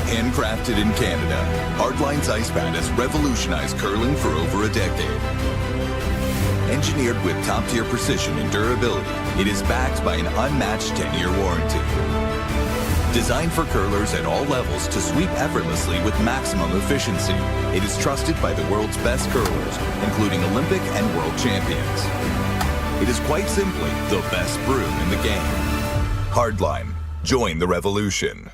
Handcrafted in Canada, Hardline's ice pad has revolutionized curling for over a decade. Engineered with top-tier precision and durability, it is backed by an unmatched 10-year warranty. Designed for curlers at all levels to sweep effortlessly with maximum efficiency, it is trusted by the world's best curlers, including Olympic and world champions. It is quite simply the best broom in the game. Hardline. Join the revolution.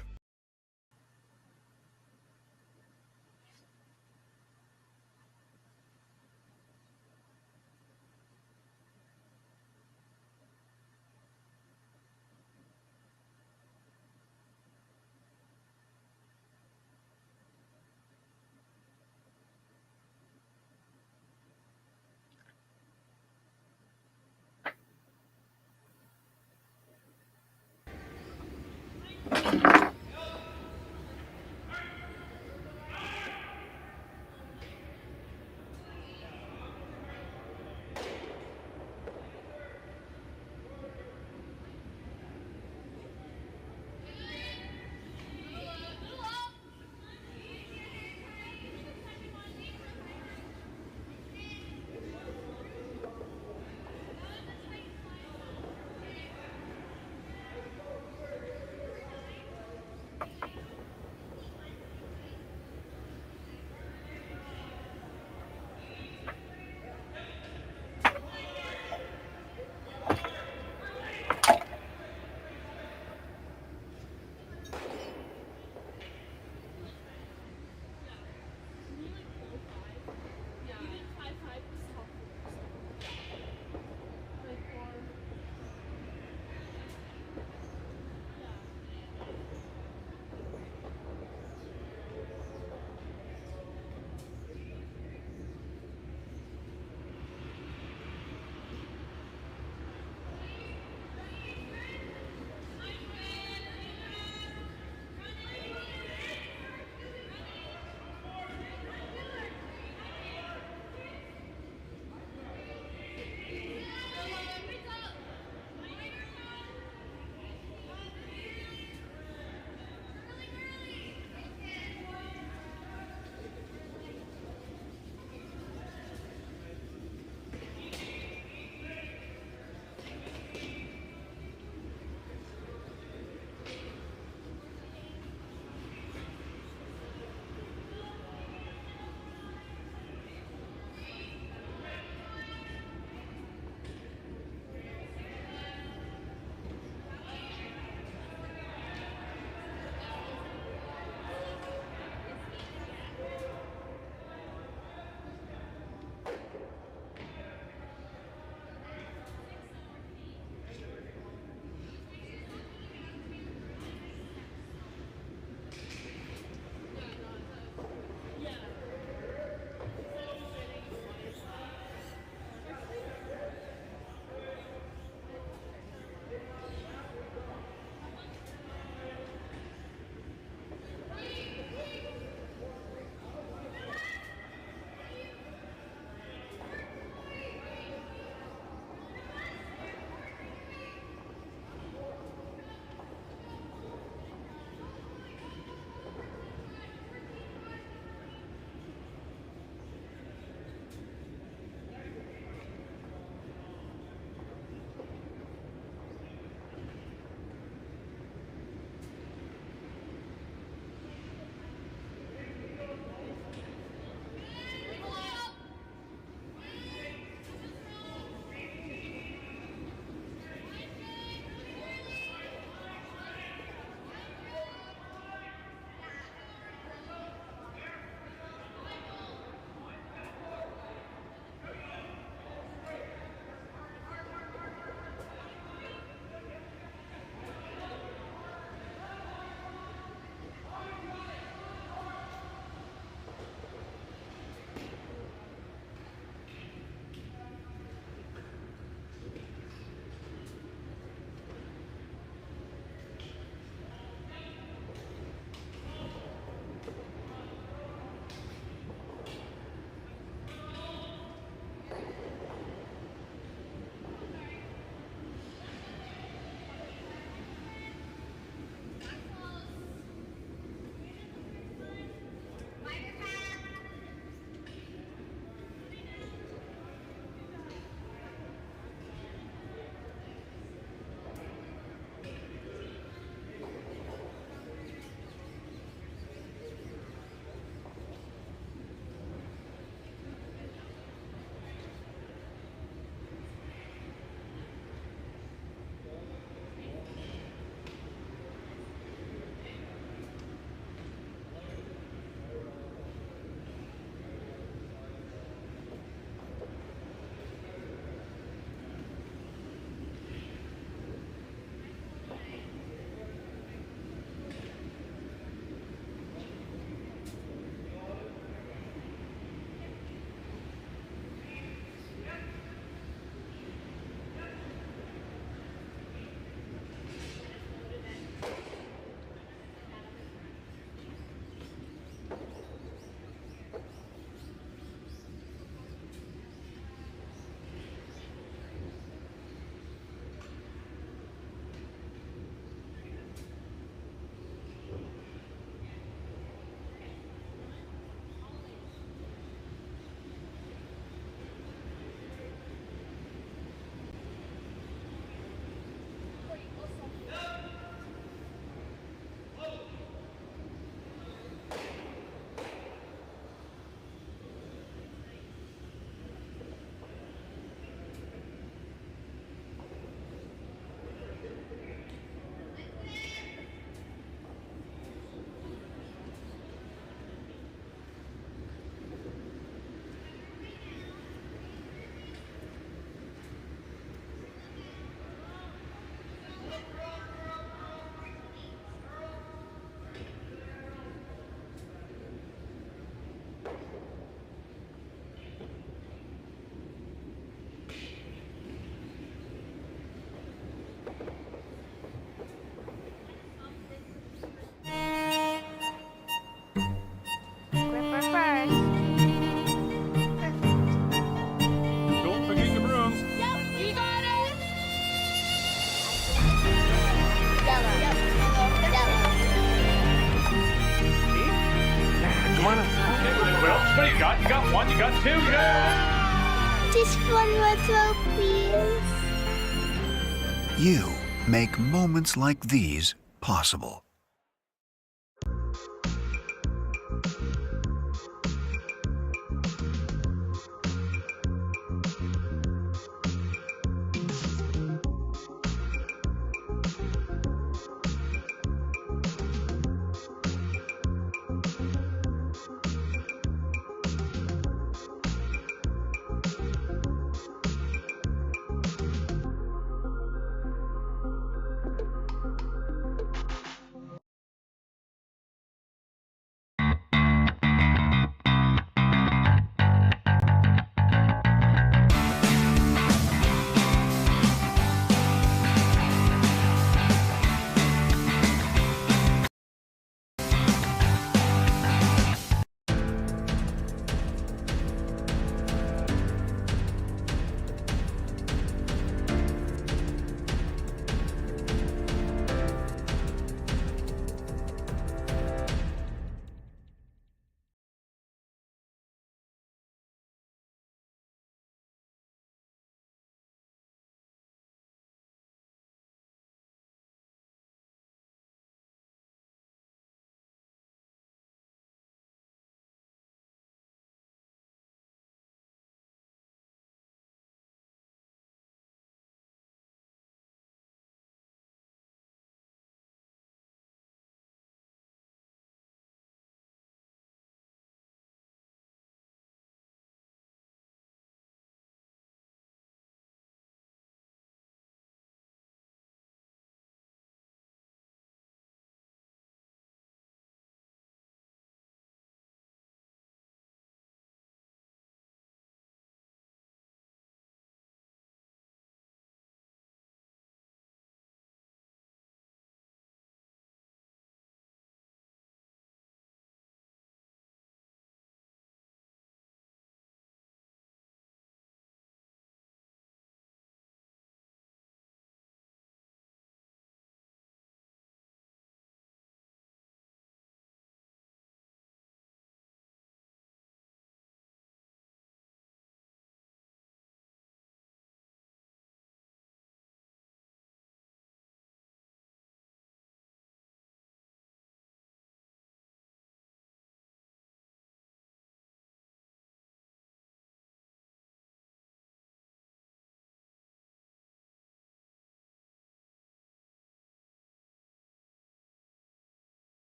got one, you got two, you got... Just one more throw, please. You make moments like these possible.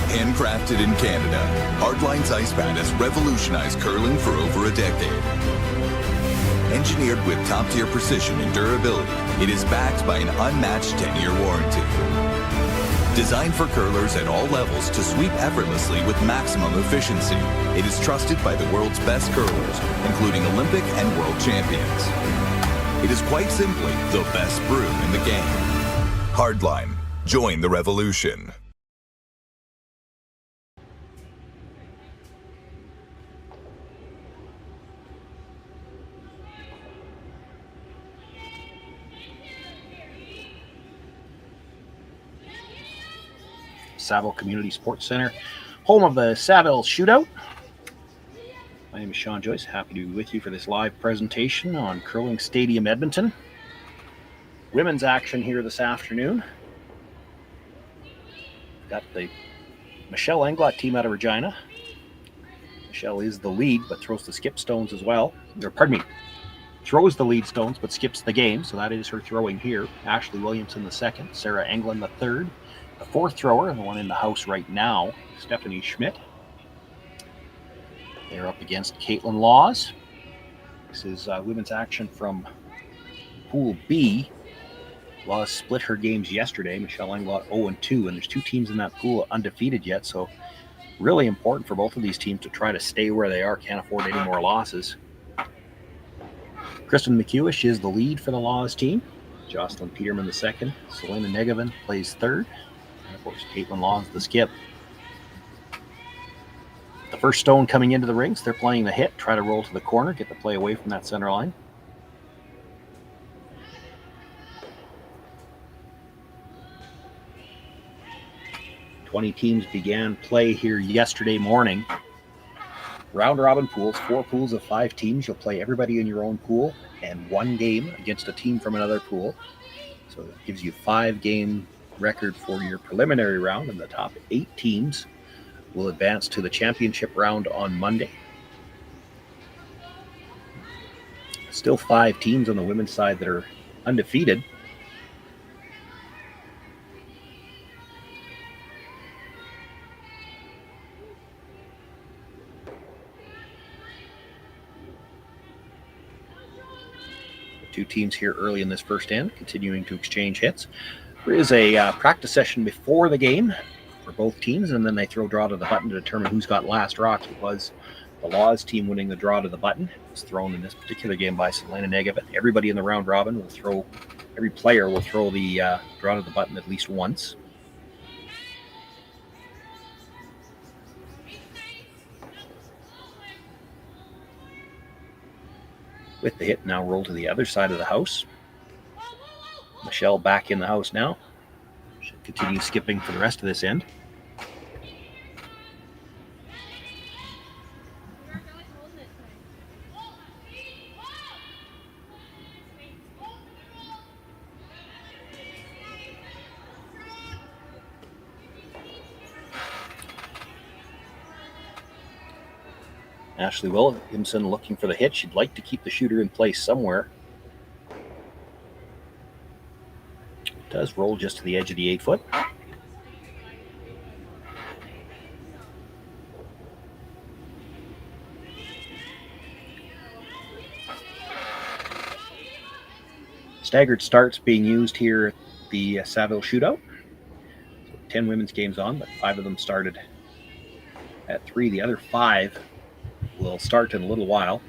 Handcrafted in Canada, Hardline's ice pad has revolutionized curling for over a decade. Engineered with top-tier precision and durability, it is backed by an unmatched 10-year warranty. Designed for curlers at all levels to sweep effortlessly with maximum efficiency, it is trusted by the world's best curlers, including Olympic and world champions. It is quite simply the best brew in the game. Hardline. Join the revolution. Saville Community Sports Center, home of the Saville Shootout. My name is Sean Joyce. Happy to be with you for this live presentation on Curling Stadium Edmonton. Women's action here this afternoon. Got the Michelle Englot team out of Regina. Michelle is the lead, but throws the skip stones as well. Throws the lead stones, but skips the game, so that is her throwing here. Ashley Williamson the second, Sarah Englund the third. The fourth thrower, and the one in the house right now, Stephanie Schmidt. They're up against Kaitlyn Laws. This is women's action from Pool B. Laws split her games yesterday. Michelle Englot 0-2, and there's two teams in that pool undefeated yet, so really important for both of these teams to try to stay where they are. Can't afford any more losses. Kristen McEwish is the lead for the Laws team. Jocelyn Peterman the second. Selena Negevin plays third. And of course, Kaitlyn Laws the skip. The first stone coming into the rings. They're playing the hit. Try to roll to the corner. Get the play away from that center line. Twenty teams began play here yesterday morning. Round robin pools, 4 pools of 5 teams. You'll play everybody in your own pool and 1 game against a team from another pool. So it gives you 5-game record for your preliminary round, and the top 8 teams will advance to the championship round on Monday. Still 5 teams on the women's side that are undefeated. Two teams here early in this first end, continuing to exchange hits. There is a practice session before the game for both teams, and then they throw draw to the button to determine who's got last rock. It was the Laws team winning the draw to the button. It was thrown in this particular game by Selena Negevin. Everybody in the round robin will throw, every player will throw the draw to the button at least once. With the hit now roll to the other side of the house. Michelle back in the house now. She'll continue skipping for the rest of this end. Ashley Williamson looking for the hit. She'd like to keep the shooter in place somewhere. It does roll just to the edge of the 8-foot. Staggered starts being used here at the Saville Shootout. So 10 women's games on, but 5 of them started at 3. The other 5 will start in a little while.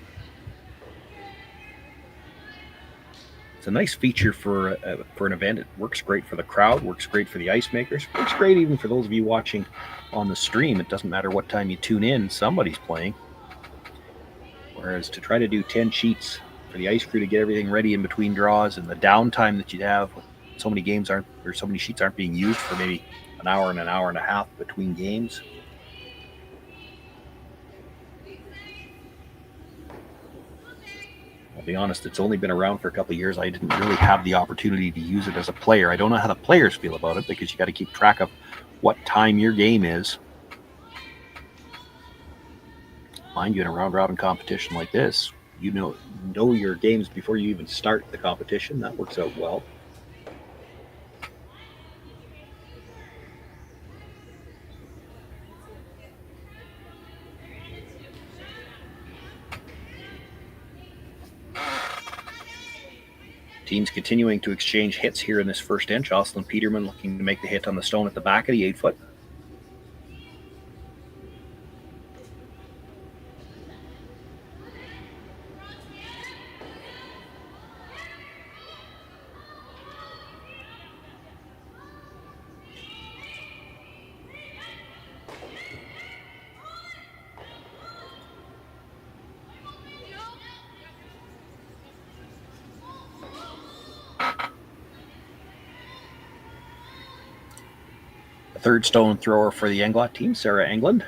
It's a nice feature for an event. It works great for the crowd, works great for the ice makers, works great even for those of you watching on the stream. It doesn't matter what time you tune in, somebody's playing. Whereas to try to do 10 sheets for the ice crew to get everything ready in between draws, and the downtime that you'd have, so many games aren't, or so many sheets aren't being used for maybe an hour and a half between games. I'll be honest, it's only been around for a couple of years. I didn't really have the opportunity to use it as a player. I don't know how the players feel about it because you got to keep track of what time your game is. Mind you, in a round-robin competition like this, you know your games before you even start the competition. That works out well. Teams continuing to exchange hits here in this first end. Jocelyn Peterman looking to make the hit on the stone at the back of the 8-foot. Third stone thrower for the Englot team, Sarah Englund.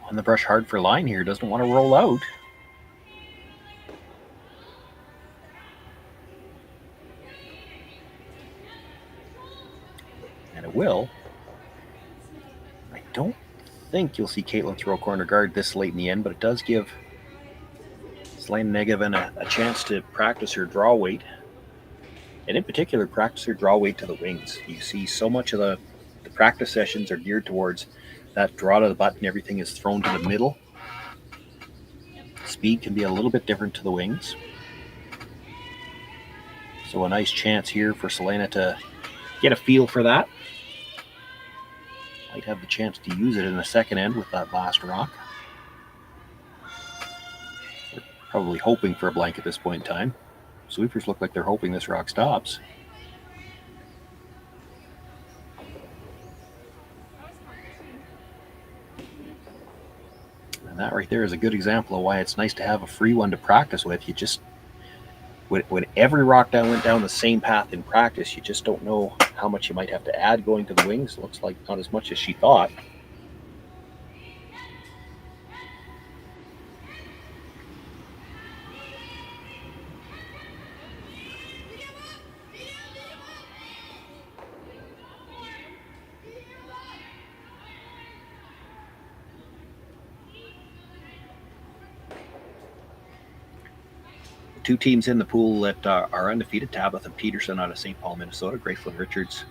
On the brush hard for line here, doesn't want to roll out. And it will. I don't think you'll see Kaitlyn throw corner guard this late in the end, but it does give Selena Negavan a chance to practice her draw weight, and in particular practice her draw weight to the wings. You see so much of the practice sessions are geared towards that draw to the button. Everything is thrown to the middle. Speed can be a little bit different to the wings. So a nice chance here for Selena to get a feel for that. Might have the chance to use it in the second end with that last rock. Probably hoping for a blank at this point in time. Sweepers look like they're hoping this rock stops. And that right there is a good example of why it's nice to have a free one to practice with. You just, when every rock went down the same path in practice, you just don't know how much you might have to add going to the wings. Looks like not as much as she thought. Two teams in the pool that are undefeated. Tabitha Peterson out of St. Paul, Minnesota. Gracelyn Richards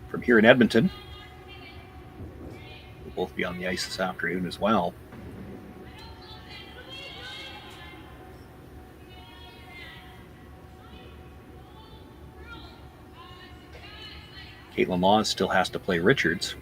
from here in Edmonton will both be on the ice this afternoon as well. Kaitlyn Laws still has to play Richards.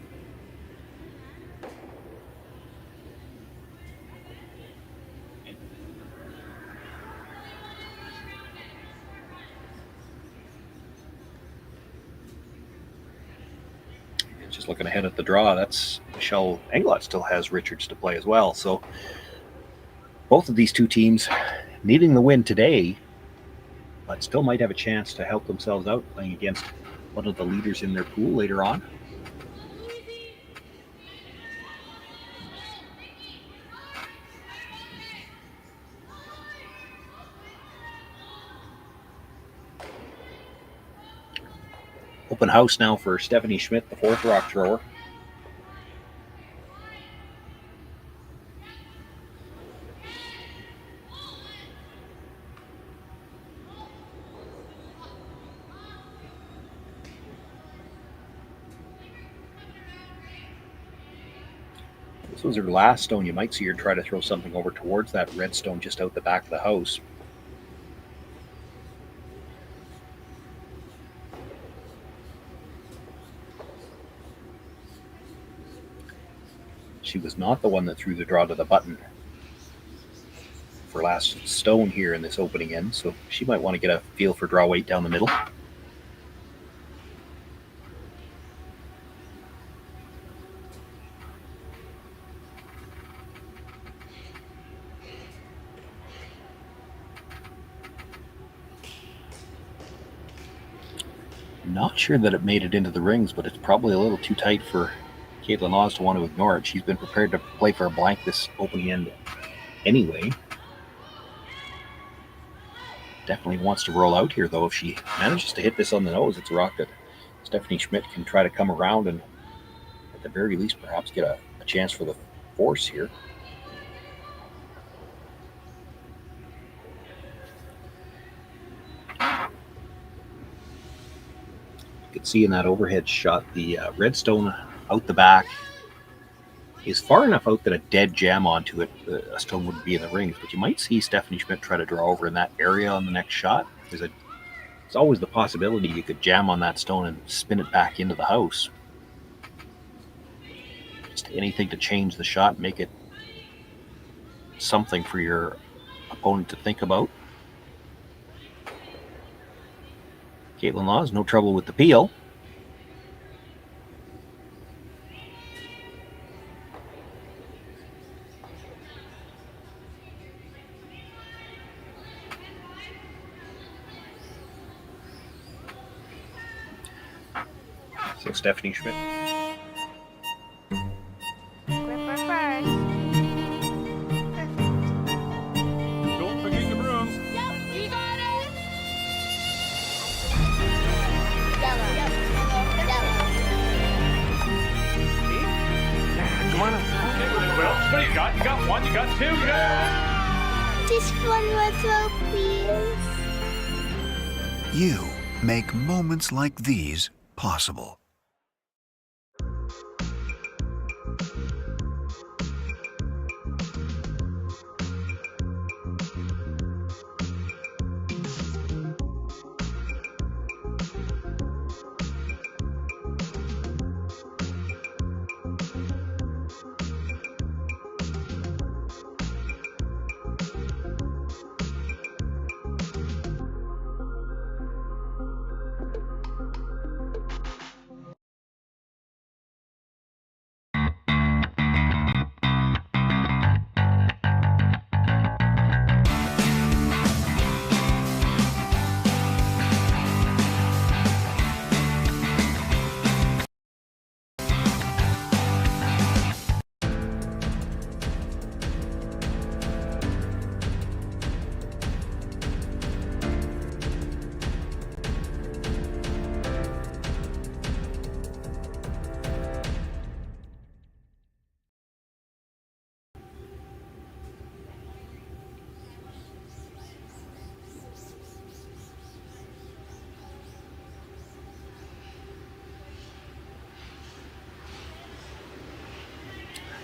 Just looking ahead at the draw, that's Michelle Englot still has Richards to play as well. So both of these two teams needing the win today, but still might have a chance to help themselves out playing against one of the leaders in their pool later on. Open house now for Stephanie Schmidt, the fourth rock thrower. This was her last stone. You might see her try to throw something over towards that red stone just out the back of the house. She was not the one that threw the draw to the button for last stone here in this opening end, so she might want to get a feel for draw weight down the middle. Not sure that it made it into the rings, but it's probably a little too tight for Kaitlyn Laws to want to ignore it. She's been prepared to play for a blank this opening end anyway. Definitely wants to roll out here, though. If she manages to hit this on the nose, it's a rock that Stephanie Schmidt can try to come around and, at the very least, perhaps get a chance for the force here. You can see in that overhead shot the redstone out the back is far enough out that a dead jam onto it, a stone wouldn't be in the rings, but you might see Stephanie Schmidt try to draw over in that area on the next shot. There's always the possibility you could jam on that stone and spin it back into the house. Just anything to change the shot, make it something for your opponent to think about. Kaitlyn Laws, no trouble with the peel. So Stephanie Schmidt. Gripper first. Don't forget your brooms. Yep, you got it. Yellow. Come on. Okay, well, what do you got? You got one, you got two, you got... Just one more throw, please. You make moments like these possible.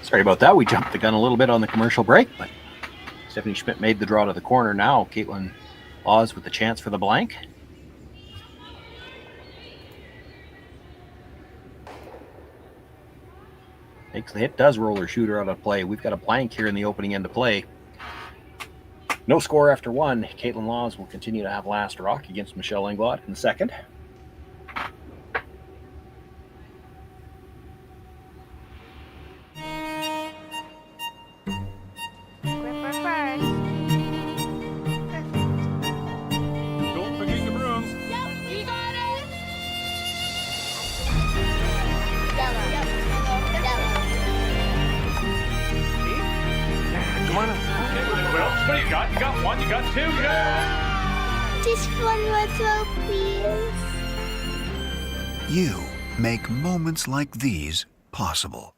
Sorry about that. We jumped the gun a little bit on the commercial break, but Stephanie Schmidt made the draw to the corner. Now Kaitlyn Laws with the chance for the blank. Takes the hit, does roller shooter out of play. We've got a blank here in the opening end of play. No score after one. Kaitlyn Laws will continue to have last rock against Michelle Englot in the second. Gripper first. Don't forget your brooms. Yep, you got it. Yellow. Come on. Okay, well, what do you got? You got one, you got two, you got... Just one more throw, please. You make moments like these possible.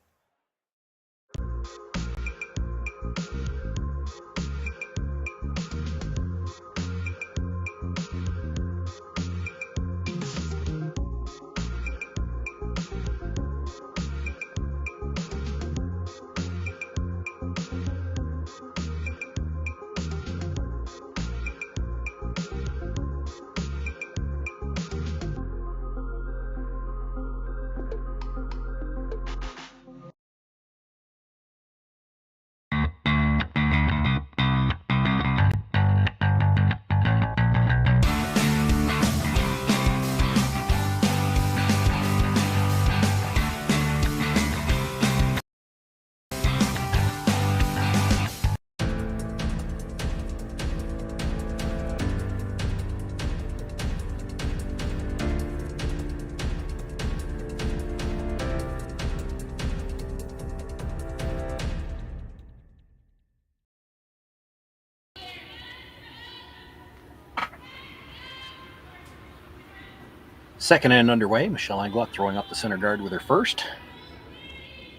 Second end underway. Michelle Englot throwing up the center guard with her first.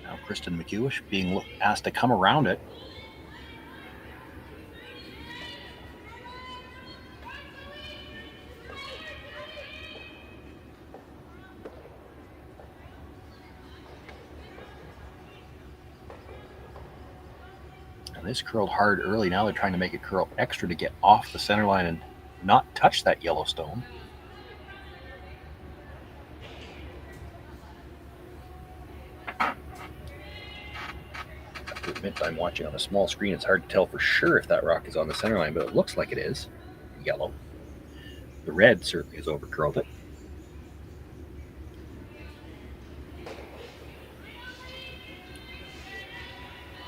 Now Kristen McEwish being asked to come around it. And this curled hard early. Now they're trying to make it curl extra to get off the center line and not touch that yellow stone. I'm watching on a small screen. It's hard to tell for sure if that rock is on the center line, but it looks like it is. Yellow. The red certainly has overcurled it.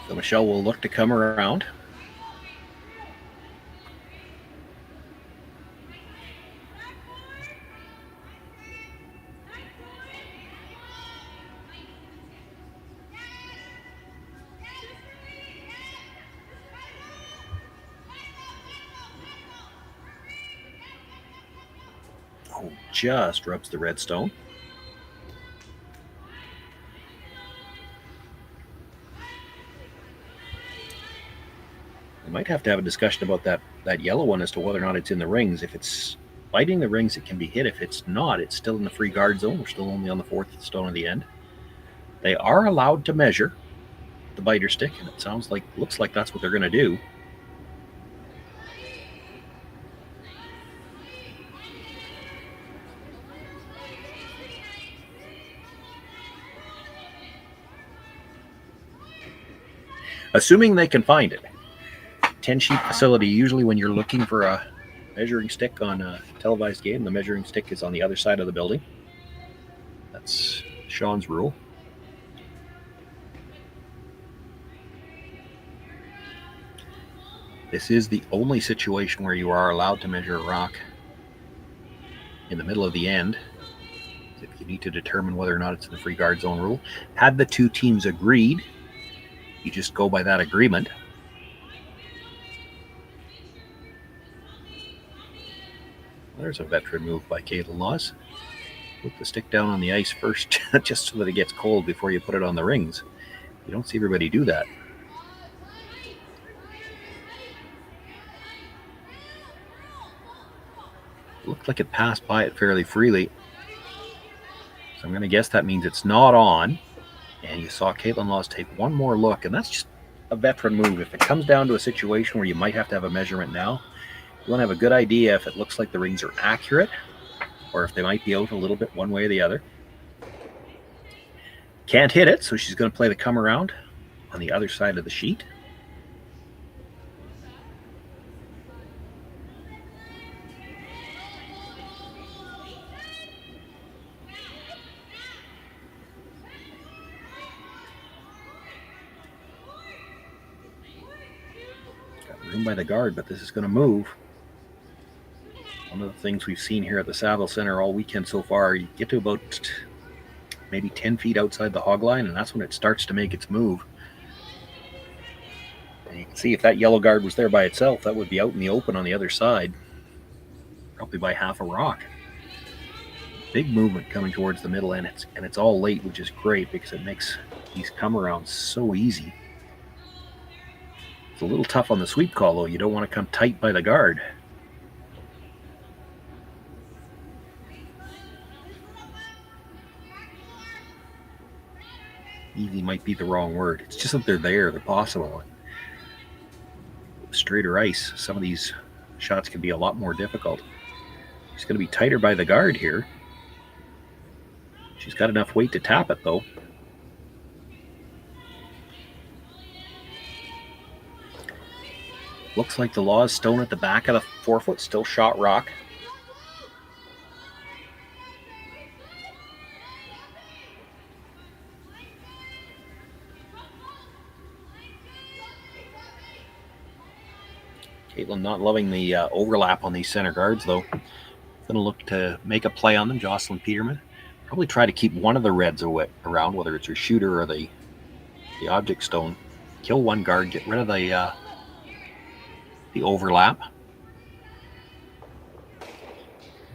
So Michelle will look to come around. Just rubs the red stone. We might have to have a discussion about that yellow one as to whether or not it's in the rings. If it's biting the rings, it can be hit. If it's not, it's still in the free guard zone. We're still only on the fourth stone of the end. They are allowed to measure the biter stick, and it looks like that's what they're going to do. Assuming they can find it. 10-sheet facility, usually when you're looking for a measuring stick on a televised game, the measuring stick is on the other side of the building. That's Sean's rule. This is the only situation where you are allowed to measure a rock in the middle of the end. If you need to determine whether or not it's in the free guard zone rule. Had the two teams agreed, you just go by that agreement. There's a veteran move by Kaitlyn Laws. Put the stick down on the ice first, just so that it gets cold before you put it on the rings. You don't see everybody do that. It looked like it passed by it fairly freely. So I'm going to guess that means it's not on. And you saw Kaitlyn Laws take one more look, and that's just a veteran move. If it comes down to a situation where you might have to have a measurement now, you want to have a good idea if it looks like the rings are accurate or if they might be out a little bit one way or the other. Can't hit it, so she's going to play the come around on the other side of the sheet. Room by the guard, but this is going to move. One of the things we've seen here at the Saville Center all weekend so far, you get to about maybe 10 feet outside the hog line, and that's when it starts to make its move. And you can see if that yellow guard was there by itself, that would be out in the open on the other side, probably by half a rock. Big movement coming towards the middle, and it's all late, which is great because it makes these come arounds so easy. It's a little tough on the sweep call, though. You don't want to come tight by the guard. Easy might be the wrong word. It's just that they're there. They're possible. Straighter ice, some of these shots can be a lot more difficult. She's going to be tighter by the guard here. She's got enough weight to tap it, though. Looks like the Laws stone at the back of the forefoot, still shot rock. Kaitlyn not loving the overlap on these center guards, though. Going to look to make a play on them. Jocelyn Peterman. Probably try to keep one of the reds around, whether it's her shooter or the object stone. Kill one guard, get rid of the overlap,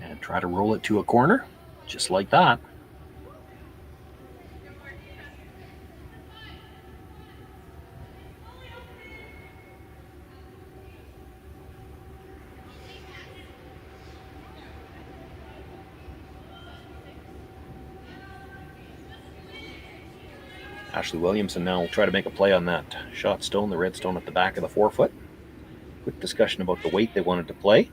and try to roll it to a corner. Just like that. Ashley Williamson now will try to make a play on that shot stone, the red stone at the back of the forefoot. Quick discussion about the weight they wanted to play.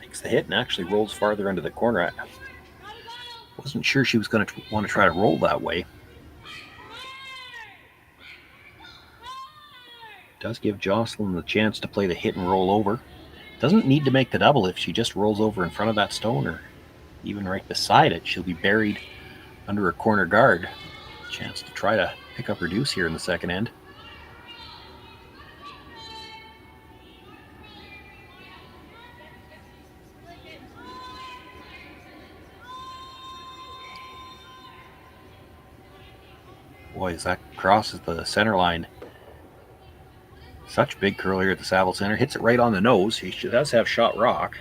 Makes the hit and actually rolls farther into the corner. I wasn't sure she was going to want to try to roll that way. Does give Jocelyn the chance to play the hit and roll over. Doesn't need to make the double if she just rolls over in front of that stone or even right beside it. She'll be buried under a corner guard. Chance to try to pick up her deuce here in the second end. Boy, as that crosses the center line. Such big curl here at the Saville Center. Hits it right on the nose. He does have shot rock.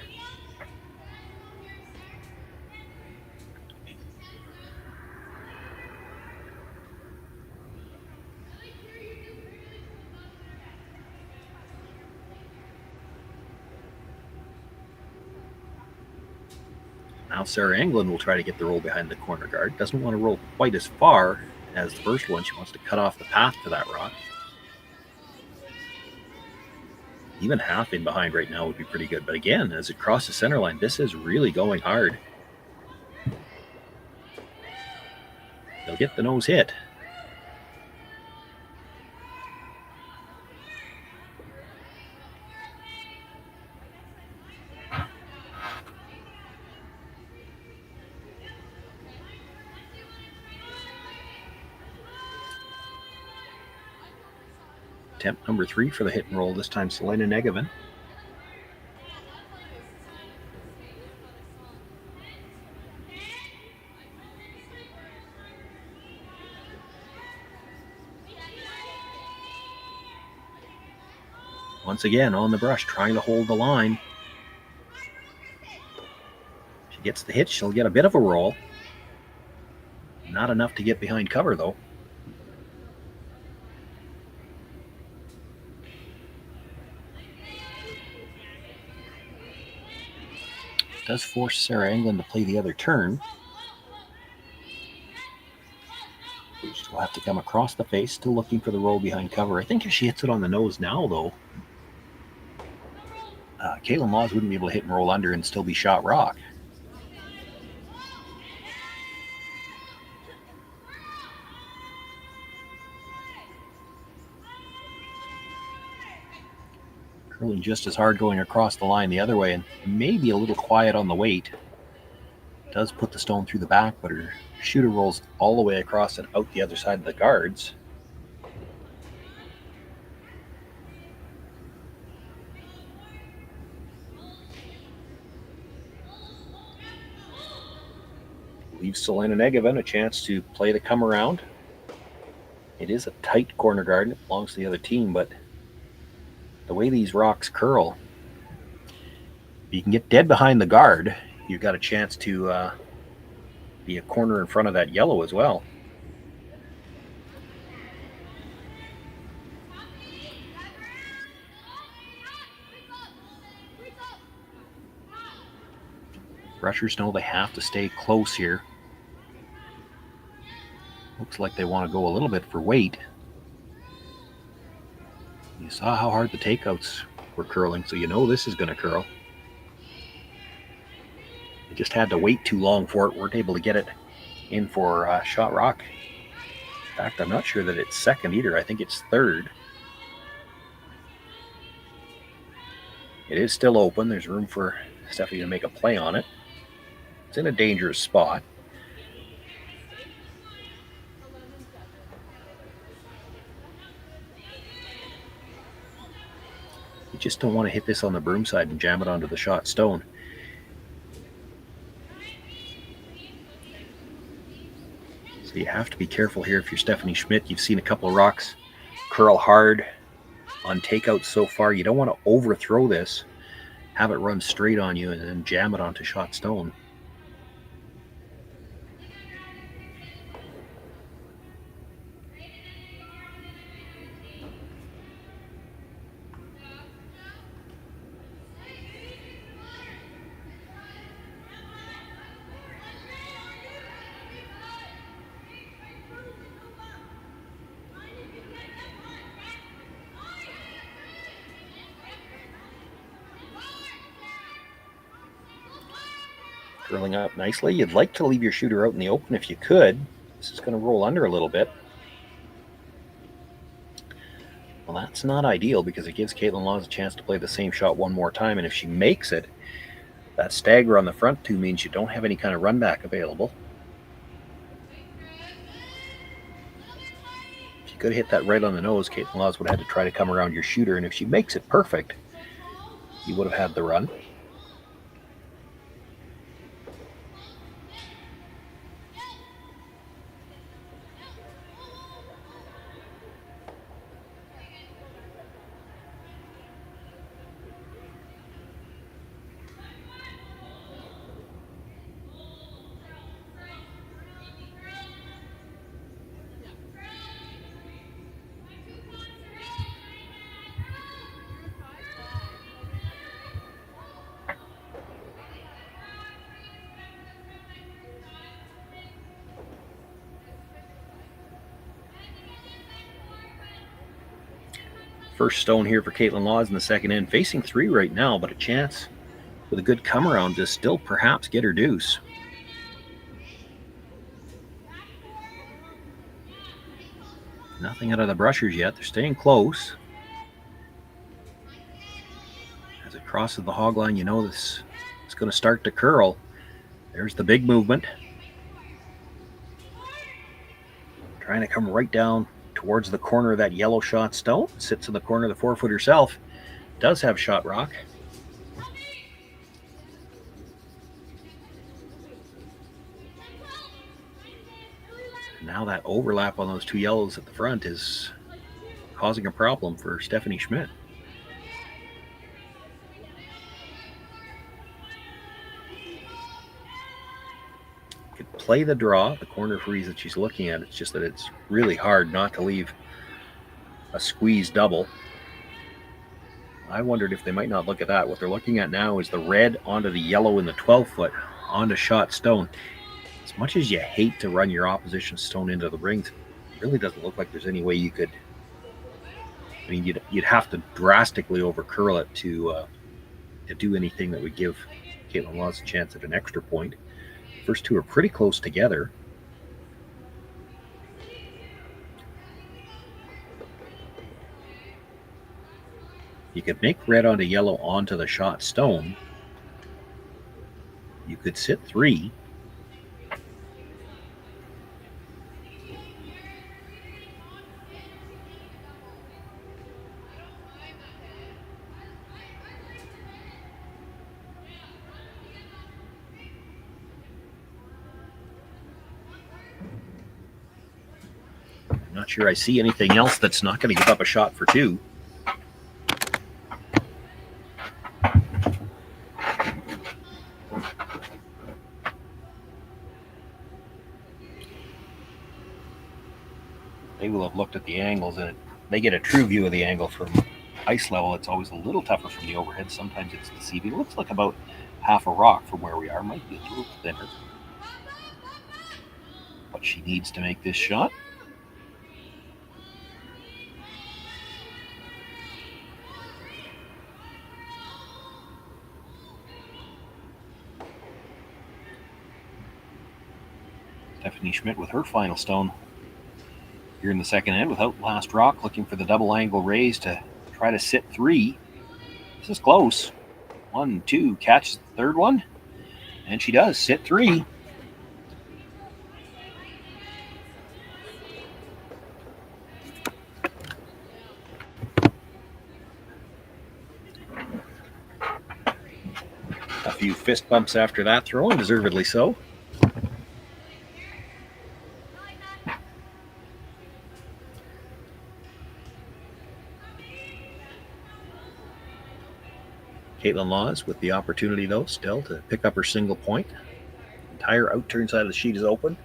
Now Sarah Englot will try to get the roll behind the corner guard. Doesn't want to roll quite as far as the first one. She wants to cut off the path to that rock. Even half in behind right now would be pretty good. But again, as it crosses center line, this is really going hard. They'll get the nose hit. Attempt number 3 for the hit and roll, this time Selena Negevin. Once again on the brush, trying to hold the line. She gets the hit, she'll get a bit of a roll. Not enough to get behind cover though. Does force Sarah Englot to play the other turn. She'll have to come across the face, still looking for the roll behind cover. I think if she hits it on the nose now, though, Kaitlyn Laws wouldn't be able to hit and roll under and still be shot rock. Curling just as hard going across the line the other way, and maybe a little quiet on the weight. Does put the stone through the back, but her shooter rolls all the way across and out the other side of the guards. Leaves Selena Negevin a chance to play the come around. It is a tight corner guard. It belongs to the other team, but the way these rocks curl, you can get dead behind the guard. You've got a chance to be a corner in front of that yellow as well. Rushers know they have to stay close here. Looks like they want to go a little bit for weight. You saw how hard the takeouts were curling, so you know this is going to curl. They just had to wait too long for it. Weren't able to get it in for shot rock. In fact, I'm not sure that it's second either. I think it's third. It is still open. There's room for Stephanie to make a play on it. It's in a dangerous spot. You just don't want to hit this on the broom side and jam it onto the shot stone. you have to be careful here if you're Stephanie Schmidt. You've seen a couple of rocks curl hard on takeouts so far. You don't want to overthrow this, have it run straight on you, and then jam it onto shot stone. Curling up nicely. You'd like to leave your shooter out in the open if you could. This is going to roll under a little bit. Well, that's not ideal because it gives Kaitlyn Lawes a chance to play the same shot one more time, and if she makes it, that stagger on the front two means you don't have any kind of run back available. If you could have hit that right on the nose, Kaitlyn Lawes would have had to try to come around your shooter, and if she makes it perfect, you would have had the run. First stone here for Kaitlyn Lawes in the second end. Facing 3 right now, but a chance with a good come around to still perhaps get her deuce. Nothing out of the brushers yet. They're staying close. As it crosses the hog line, you know this is going to start to curl. There's the big movement. Trying to come right down towards the corner of that yellow shot stone. Sits in the corner of the 4-foot herself. Does have shot rock. Now that overlap on those two yellows at the front is causing a problem for Stephanie Schmidt. Could play the draw, the corner freeze that she's looking at. It's just that it's really hard not to leave a squeeze double. I wondered if they might not look at that. What they're looking at now is the red onto the yellow in the 12-foot onto shot stone. As much as you hate to run your opposition stone into the rings, it really doesn't look like there's any way you could. I mean, you'd have to drastically over curl it to do anything that would give Kaitlyn Lawes a chance at an extra point. First two are pretty close together. You could make red onto yellow onto the shot stone. You could sit 3. Not sure I see anything else that's not going to give up a shot for 2. They will have looked at the angles, and they get a true view of the angle from ice level. It's always a little tougher from the overhead. Sometimes it's deceiving. It looks like about half a rock from where we are. Might be a little thinner. But she needs to make this shot. Stephanie Schmidt with her final stone here in the second end without last rock, looking for the double angle raise to try to sit 3. This is close. 1, 2, catches the third one, and she does sit 3. A few fist bumps after that throw, and deservedly so. Kaitlyn Laws with the opportunity, though, still to pick up her single point. Entire outturn side of the sheet is open.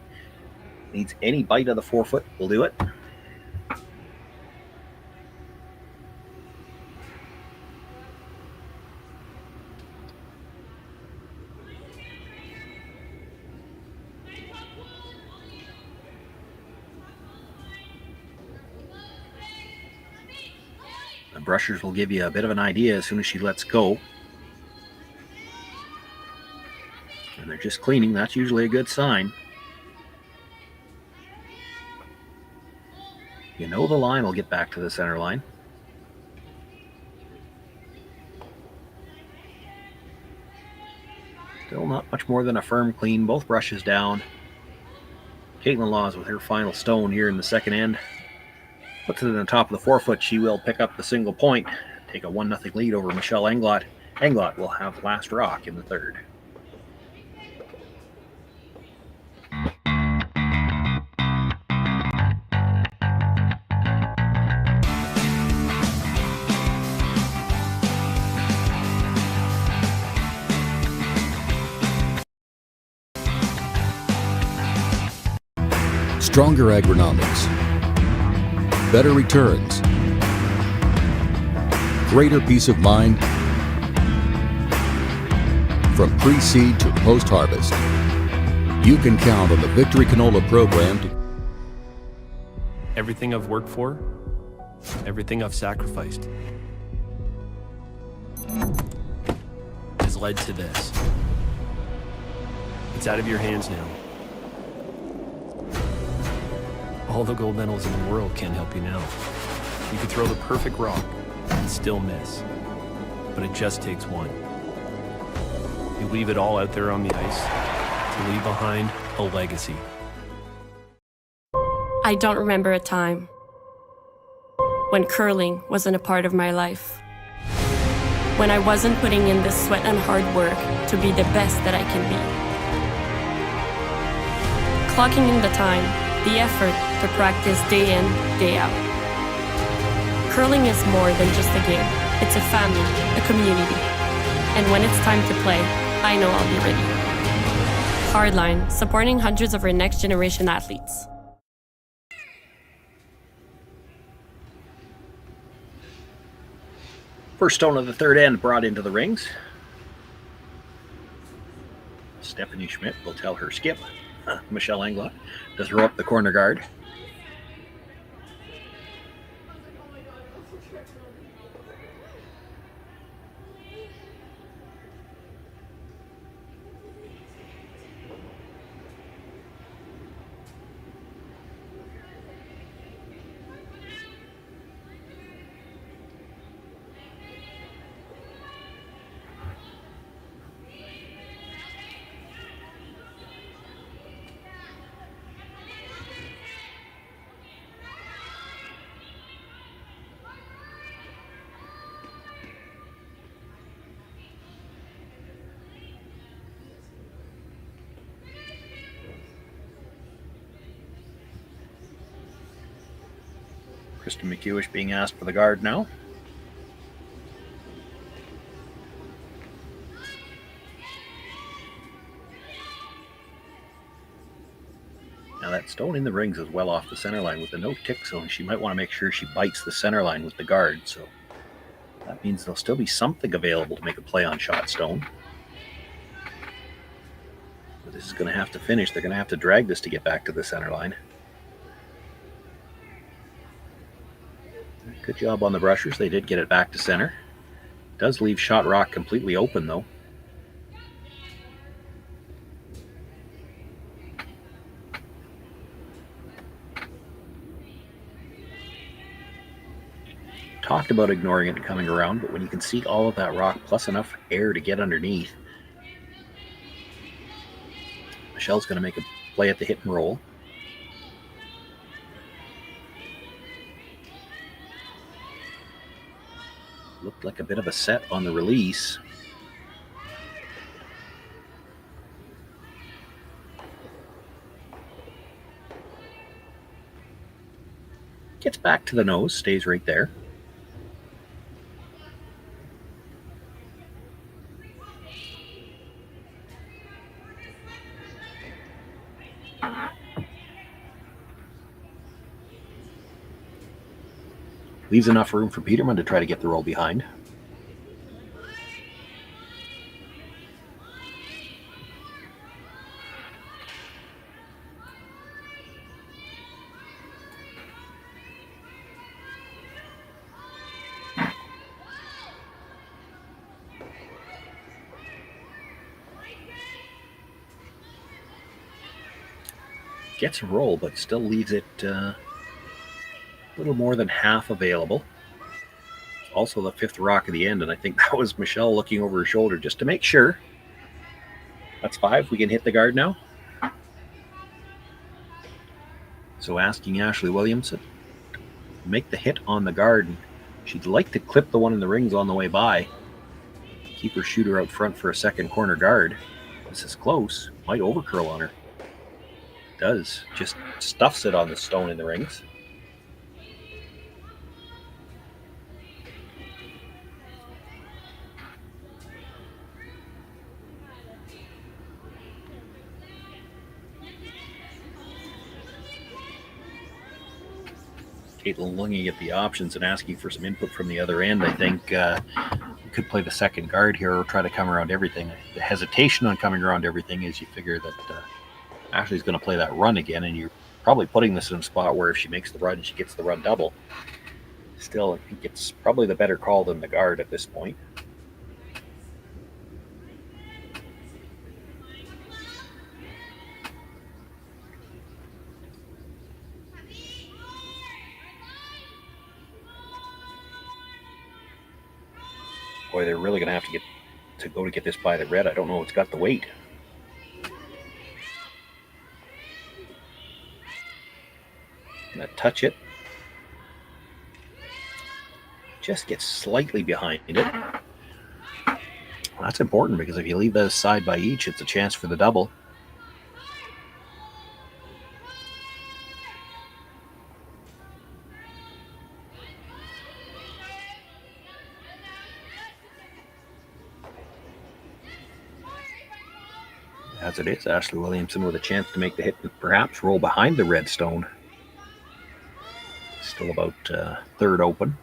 Needs any bite of the forefoot will do it. The brushers will give you a bit of an idea as soon as she lets go. And they're just cleaning. That's usually a good sign. You know the line will get back to the center line. Still not much more than a firm clean. Both brushes down. Kaitlyn Laws with her final stone here in the second end. Puts it in the top of the forefoot. She will pick up the single point. Take a 1-0 lead over Michelle Englot. Englot will have last rock in the third. Stronger agronomics, better returns, greater peace of mind from pre-seed to post-harvest. You can count on the Victory Canola program to everything I've worked for, everything I've sacrificed has led to this. It's out of your hands now. All the gold medals in the world can't help you now. You could throw the perfect rock and still miss, but it just takes one. You leave it all out there on the ice to leave behind a legacy. I don't remember a time when curling wasn't a part of my life. When I wasn't putting in the sweat and hard work to be the best that I can be. Clocking in the time, the effort to practice day in, day out. Curling is more than just a game. It's a family, a community. And when it's time to play, I know I'll be ready. Hardline, supporting hundreds of our next generation athletes. First stone of the third end brought into the rings. Stephanie Schmidt will tell her skip, Michelle Englot, to throw up the corner guard. Kristen McEwish being asked for the guard now. Now that stone in the rings is well off the center line with the no tick zone. She might want to make sure she bites the center line with the guard, so that means there'll still be something available to make a play on shot stone. But this is going to have to finish. They're going to have to drag this to get back to the center line. Good job on the brushers. They did get it back to center. Does leave shot rock completely open, though. Talked about ignoring it and coming around, but when you can see all of that rock plus enough air to get underneath, Michelle's going to make a play at the hit and roll. Looked like a bit of a set on the release. Gets back to the nose, stays right there. Leaves enough room for Peterman to try to get the roll behind. Gets a roll, but still leaves it a little more than half available. Also the fifth rock of the end, and I think that was Michelle looking over her shoulder just to make sure. That's 5. We can hit the guard now. So asking Ashley Williamson to make the hit on the guard. And she'd like to clip the one in the rings on the way by. Keep her shooter out front for a second corner guard. This is close. Might overcurl on her. Does. Just stuffs it on the stone in the rings. Kaitlyn looking at the options and asking for some input from the other end. I think you could play the second guard here or try to come around everything. The hesitation on coming around everything is you figure that Ashley's going to play that run again, and you're probably putting this in a spot where if she makes the run, she gets the run double. Still, I think it's probably the better call than the guard at this point. Boy, they're really going to have to get this by the red. I don't know. It's got the weight. Gonna touch it. Just gets slightly behind it. Well, that's important because if you leave those side by each, it's a chance for the double. As it is, Ashley Williamson with a chance to make the hit and perhaps roll behind the red stone. Still about third open.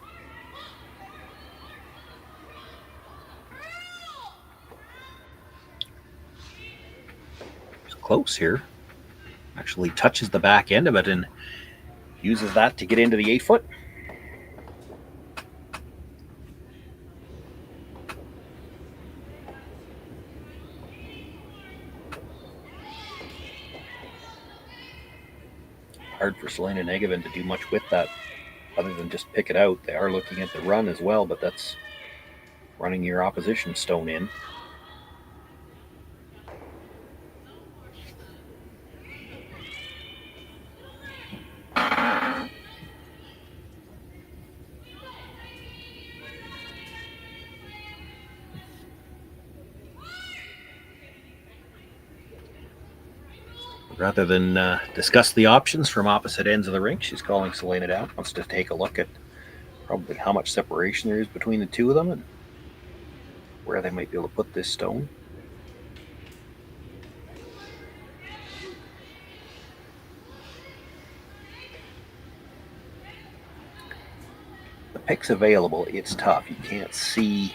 It's close here. Actually touches the back end of it and uses that to get into the 8-foot. Hard for Selena Negevin to do much with that other than just pick it out. They are looking at the run as well, but that's running your opposition stone in. Rather than discuss the options from opposite ends of the rink, she's calling Selena down. Wants to take a look at probably how much separation there is between the two of them and where they might be able to put this stone. The pick's available. It's tough. You can't see,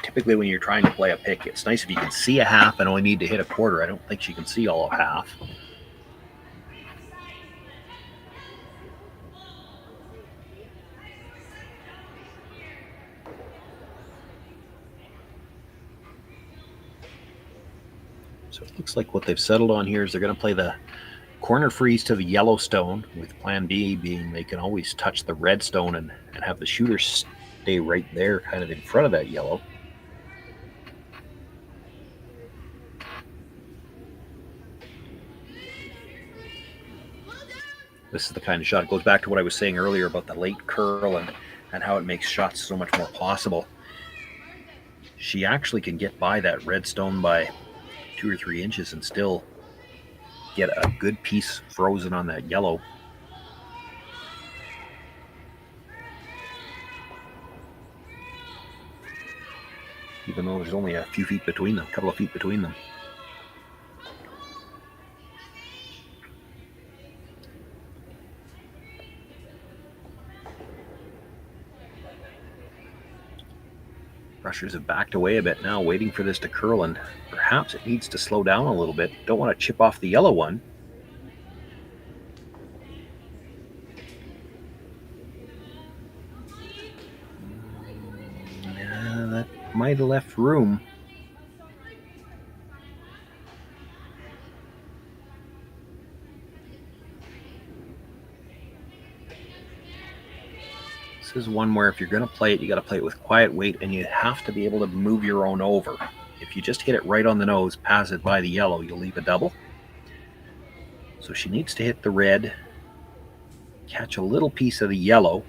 typically when you're trying to play a pick, it's nice if you can see a half and only need to hit a quarter. I don't think she can see all of half. So it looks like what they've settled on here is they're going to play the corner freeze to the yellow stone, with plan B being they can always touch the red stone and have the shooter stay right there kind of in front of that yellow. This is the kind of shot. It goes back to what I was saying earlier about the late curl and how it makes shots so much more possible. She actually can get by that red stone by 2 or 3 inches and still get a good piece frozen on that yellow. Even though there's only a few feet between them, a couple of feet between them. Rushers have backed away a bit now, waiting for this to curl, and perhaps it needs to slow down a little bit. Don't want to chip off the yellow one. Yeah, that might have left room. This is one where if you're going to play it, you got to play it with quiet weight, and you have to be able to move your own over. If you just hit it right on the nose, pass it by the yellow, you'll leave a double. So she needs to hit the red, catch a little piece of the yellow.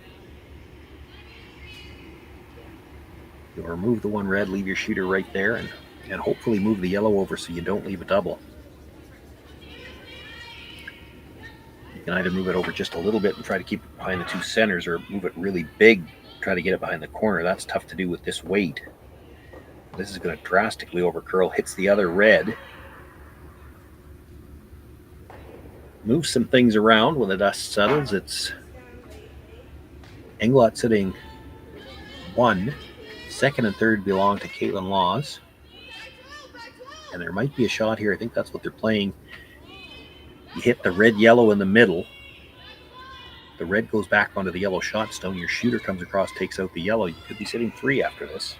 You'll remove the one red, leave your shooter right there, and hopefully move the yellow over so you don't leave a double. You can either move it over just a little bit and try to keep it behind the two centers, or move it really big, try to get it behind the corner. That's tough to do with this weight. This is going to drastically overcurl, hits the other red. Move some things around when the dust settles. It's Englot sitting 1. Second and third belong to Kaitlyn Laws. And there might be a shot here. I think that's what they're playing. You hit the red-yellow in the middle. The red goes back onto the yellow shot stone. Your shooter comes across, takes out the yellow. You could be sitting 3 after this.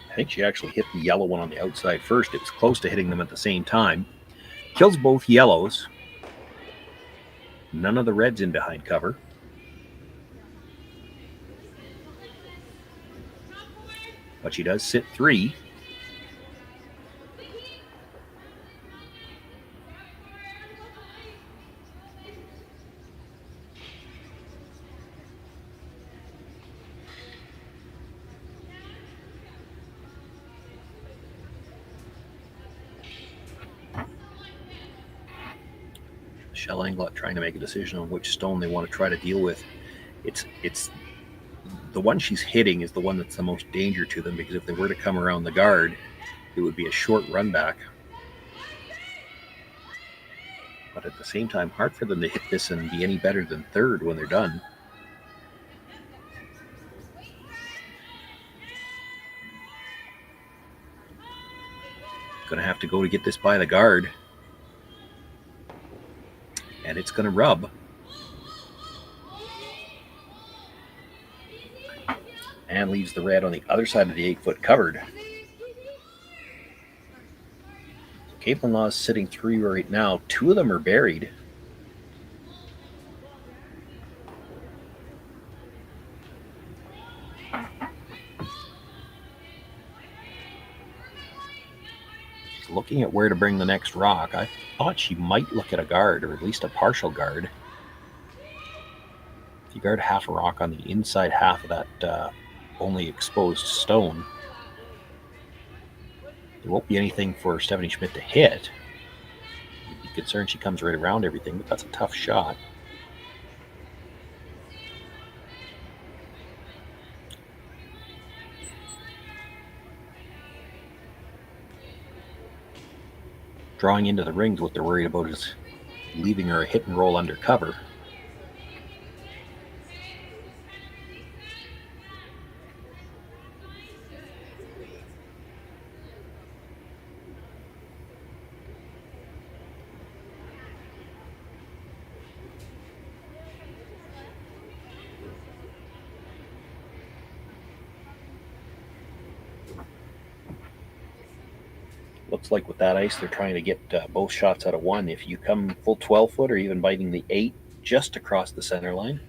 I think she actually hit the yellow one on the outside first. It was close to hitting them at the same time. Kills both yellows. None of the reds in behind cover. But she does sit 3. Shell Englot trying to make a decision on which stone they want to try to deal with. It's the one she's hitting is the one that's the most danger to them, because if they were to come around the guard, it would be a short run back. But at the same time, hard for them to hit this and be any better than third when they're done. Gonna have to go to get this by the guard. And it's going to rub. And leaves the red on the other side of the 8-foot covered. Kaitlyn Laws sitting 3 right now. 2 of them are buried. Looking at where to bring the next rock. I thought she might look at a guard, or at least a partial guard. If you guard half a rock on the inside half of that only exposed stone, there won't be anything for Stephanie Schmidt to hit. You'd be concerned she comes right around everything, but that's a tough shot. Drawing into the rings, what they're worried about is leaving her a hit and roll under cover. Looks like with that ice, they're trying to get both shots out of one. If you come full 12-foot or even biting the 8 just across the center line,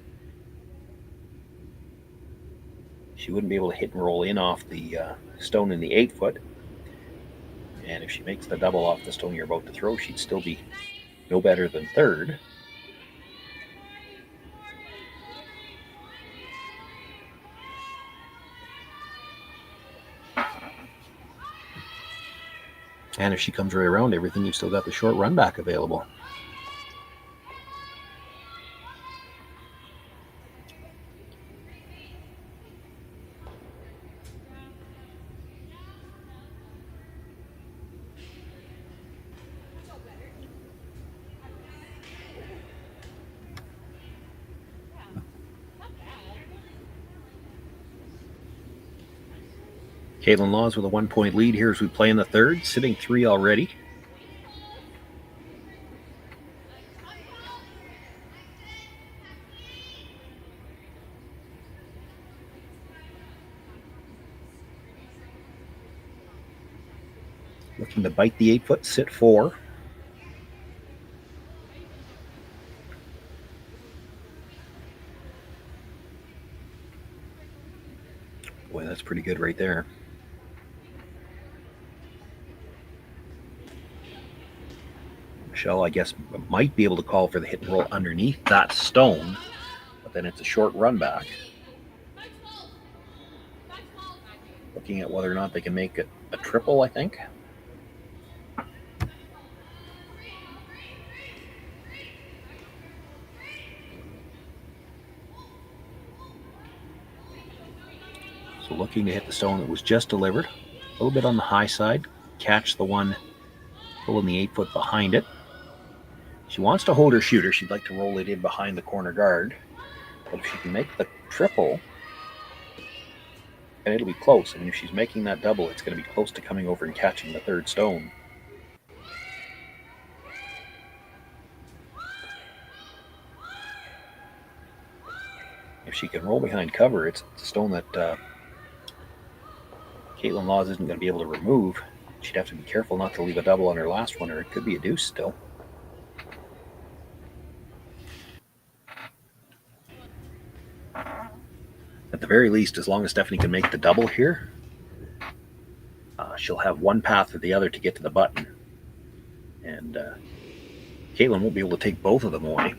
she wouldn't be able to hit and roll in off the stone in the 8-foot. And if she makes the double off the stone you're about to throw, she'd still be no better than third. And if she comes right around everything, you've still got the short run back available. Kaitlyn Laws with a 1-point lead here as we play in the third, sitting 3 already. Looking to bite the 8-foot, sit 4. Boy, that's pretty good right there. Michelle, I guess, might be able to call for the hit and roll underneath that stone, but then it's a short run back. Looking at whether or not they can make it a triple, I think. So looking to hit the stone that was just delivered. A little bit on the high side. Catch the one pulling the 8-foot behind it. She wants to hold her shooter. She'd like to roll it in behind the corner guard. But if she can make the triple, and it'll be close. I mean, if she's making that double, it's going to be close to coming over and catching the third stone. If she can roll behind cover, it's a stone that Kaitlyn Laws isn't going to be able to remove. She'd have to be careful not to leave a double on her last one, or it could be a deuce still. At the very least, as long as Stephanie can make the double here, she'll have one path or the other to get to the button. And Kaitlyn won't be able to take both of them away.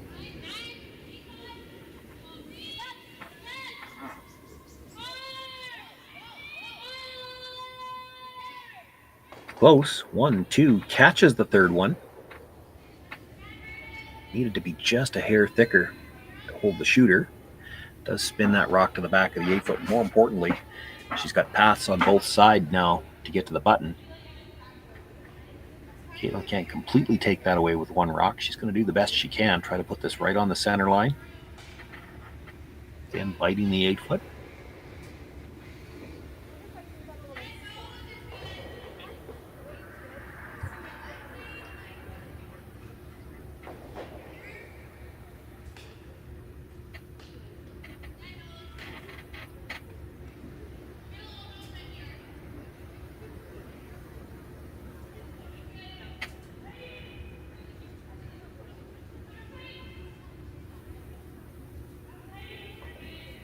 Close. 1, 2, catches the third one. Needed to be just a hair thicker to hold the shooter. Does spin that rock to the back of the 8-foot. More importantly, she's got paths on both sides now to get to the button. Kaitlyn can't completely take that away with one rock. She's going to do the best she can. Try to put this right on the center line. Again, biting the 8-foot.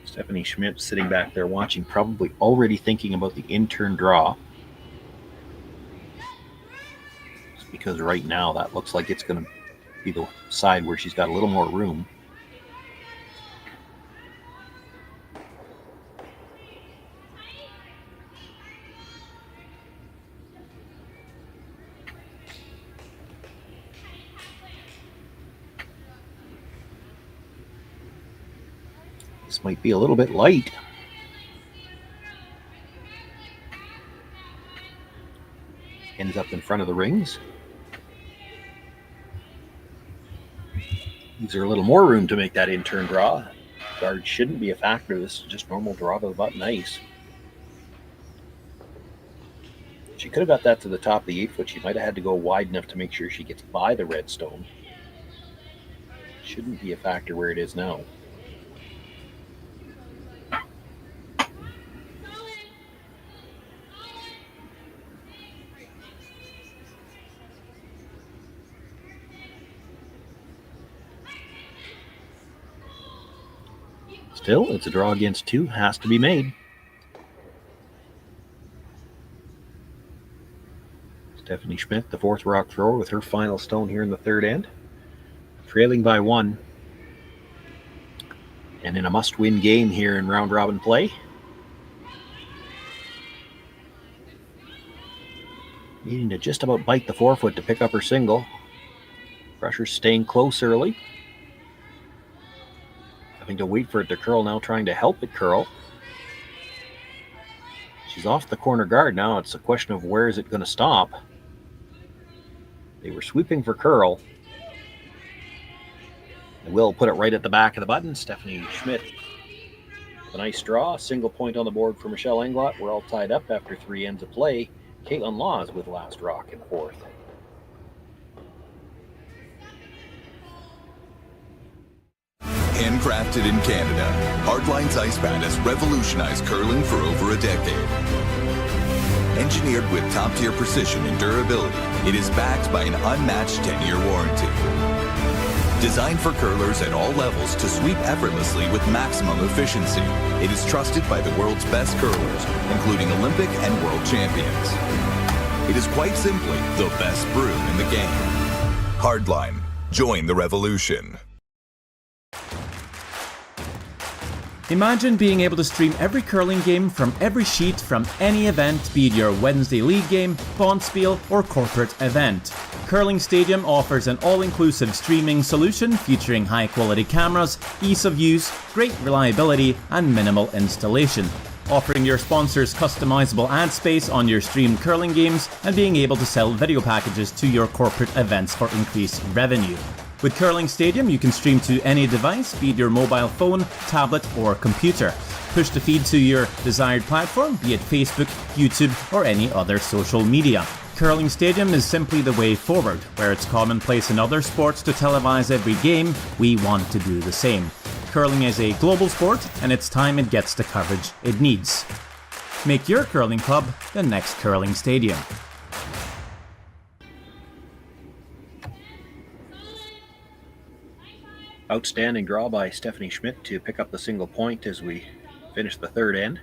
Stephanie Schmidt sitting back there watching, probably already thinking about the in-turn draw. Just because right now that looks like it's going to be the side where she's got a little more room. This might be a little bit light. Ends up in front of the rings. Gives her a little more room to make that in-turn draw. Guard shouldn't be a factor. This is just normal draw to the button ice. She could have got that to the top of the 8-foot. She might have had to go wide enough to make sure she gets by the red stone. Shouldn't be a factor where it is now. Still, it's a draw against 2. Has to be made. Stephanie Schmidt, the 4th rock thrower, with her final stone here in the third end. Trailing by 1. And in a must-win game here in round-robin play. Needing to just about bite the 4-foot to pick up her single. Pressure staying close early. Having to wait for it to curl now, trying to help it curl. She's off the corner guard now. It's a question of where is it going to stop. They were sweeping for curl. And Will put it right at the back of the button. Stephanie Schmidt A nice draw, single point on the board for Michelle Englot. We're all tied up after 3 ends of play. Kaitlyn Laws with last rock in fourth. Handcrafted in Canada, Hardlines Ice Band has revolutionized curling for over a decade. Engineered with top-tier precision and durability, it is backed by an unmatched 10-year warranty. Designed for curlers at all levels to sweep effortlessly with maximum efficiency, it is trusted by the world's best curlers, including Olympic and world champions. It is quite simply the best brew in the game. Hardline. Join the revolution. Imagine being able to stream every curling game from every sheet from any event, be it your Wednesday league game, bonspiel, or corporate event. Curling Stadium offers an all-inclusive streaming solution featuring high-quality cameras, ease of use, great reliability, and minimal installation. Offering your sponsors customizable ad space on your streamed curling games and being able to sell video packages to your corporate events for increased revenue. With Curling Stadium, you can stream to any device, be it your mobile phone, tablet, or computer. Push the feed to your desired platform, be it Facebook, YouTube, or any other social media. Curling Stadium is simply the way forward. Where it's commonplace in other sports to televise every game, we want to do the same. Curling is a global sport, and it's time it gets the coverage it needs. Make your curling club the next Curling Stadium. Outstanding draw by Stephanie Schmidt to pick up the single point as we finish the third end.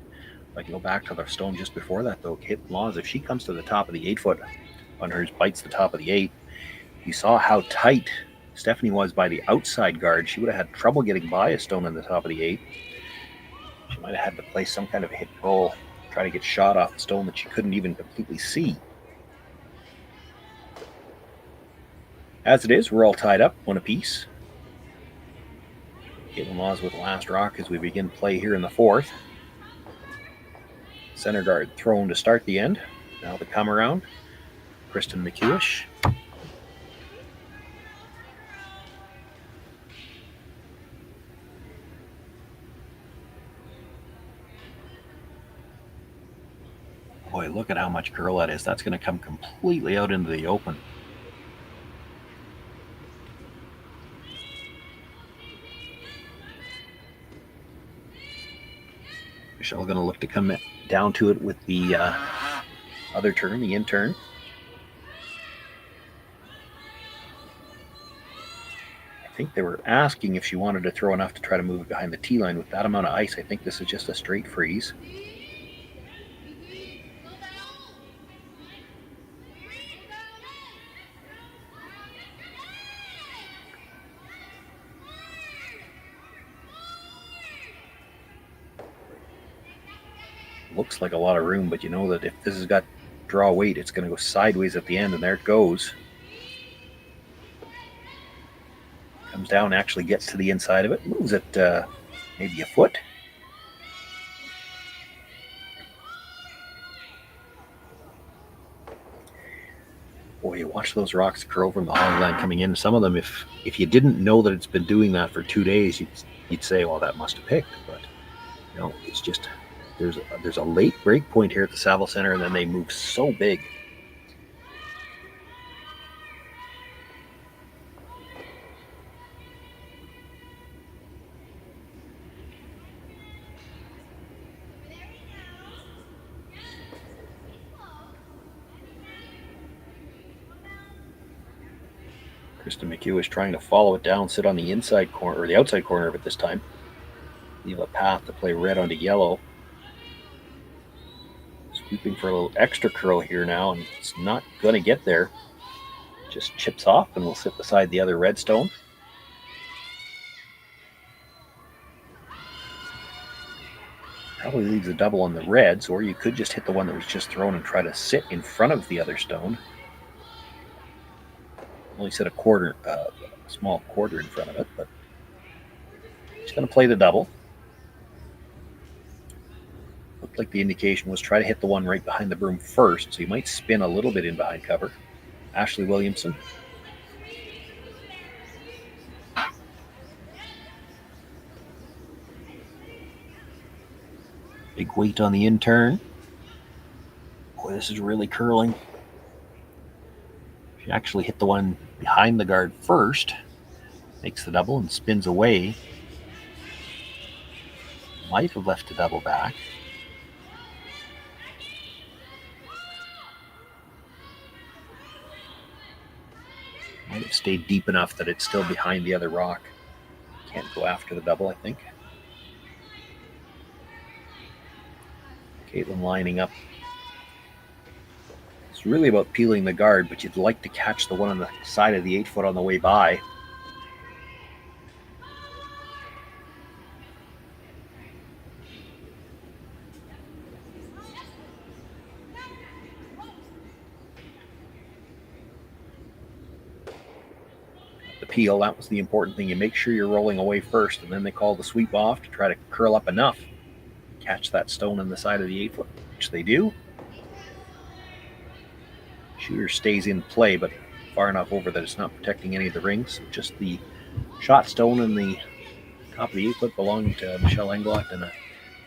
If I can go back to the stone just before that, though, Kaitlyn Laws, if she comes to the top of the 8-foot on hers, bites the top of the 8, you saw how tight Stephanie was by the outside guard. She would have had trouble getting by a stone on the top of the 8. She might have had to play some kind of hit roll, try to get shot off the stone that she couldn't even completely see. As it is, we're all tied up, one apiece. Kaitlyn Laws with the last rock as we begin play here in the fourth. Center guard thrown to start the end. Now the come around. Kristen McEwish. Boy, look at how much curl that is. That's going to come completely out into the open. Michelle going to look to come down to it with the other turn, the in turn. I think they were asking if she wanted to throw enough to try to move it behind the tee line. With that amount of ice, I think this is just a straight freeze. Looks like a lot of room, but you know that if this has got draw weight, it's going to go sideways at the end, and there it goes. Comes down, actually gets to the inside of it, moves it maybe a foot. Boy, you watch those rocks curl from the hog line coming in. Some of them, if you didn't know that it's been doing that for 2 days, you'd say, well, that must have picked. But no, it's just... There's a late break point here at the Saville Center, and then they move so big. Kristen McHugh is trying to follow it down, sit on the inside corner, or the outside corner of it this time. Leave a path to play red onto yellow. Sweeping for a little extra curl here now, and it's not going to get there. Just chips off and will sit beside the other red stone. Probably leaves a double on the reds, or you could just hit the one that was just thrown and try to sit in front of the other stone. Only sit a small quarter in front of it, but he's going to play the double. Looked like the indication was try to hit the one right behind the broom first, so you might spin a little bit in behind cover. Ashley Williamson. Big weight on the in turn. Boy, this is really curling. She actually hit the one behind the guard first. Makes the double and spins away. Might have left the double back. Might have stayed deep enough that it's still behind the other rock. Can't go after the double, I think. Kaitlyn lining up. It's really about peeling the guard, but you'd like to catch the one on the side of the 8-foot on the way by. Peel, that was the important thing. You make sure you're rolling away first, and then they call the sweep off to try to curl up enough, catch that stone on the side of the 8-foot, which they do. Shooter stays in play, but far enough over that it's not protecting any of the rings. So just the shot stone and the top of the 8-foot belonging to Michelle Englot, and a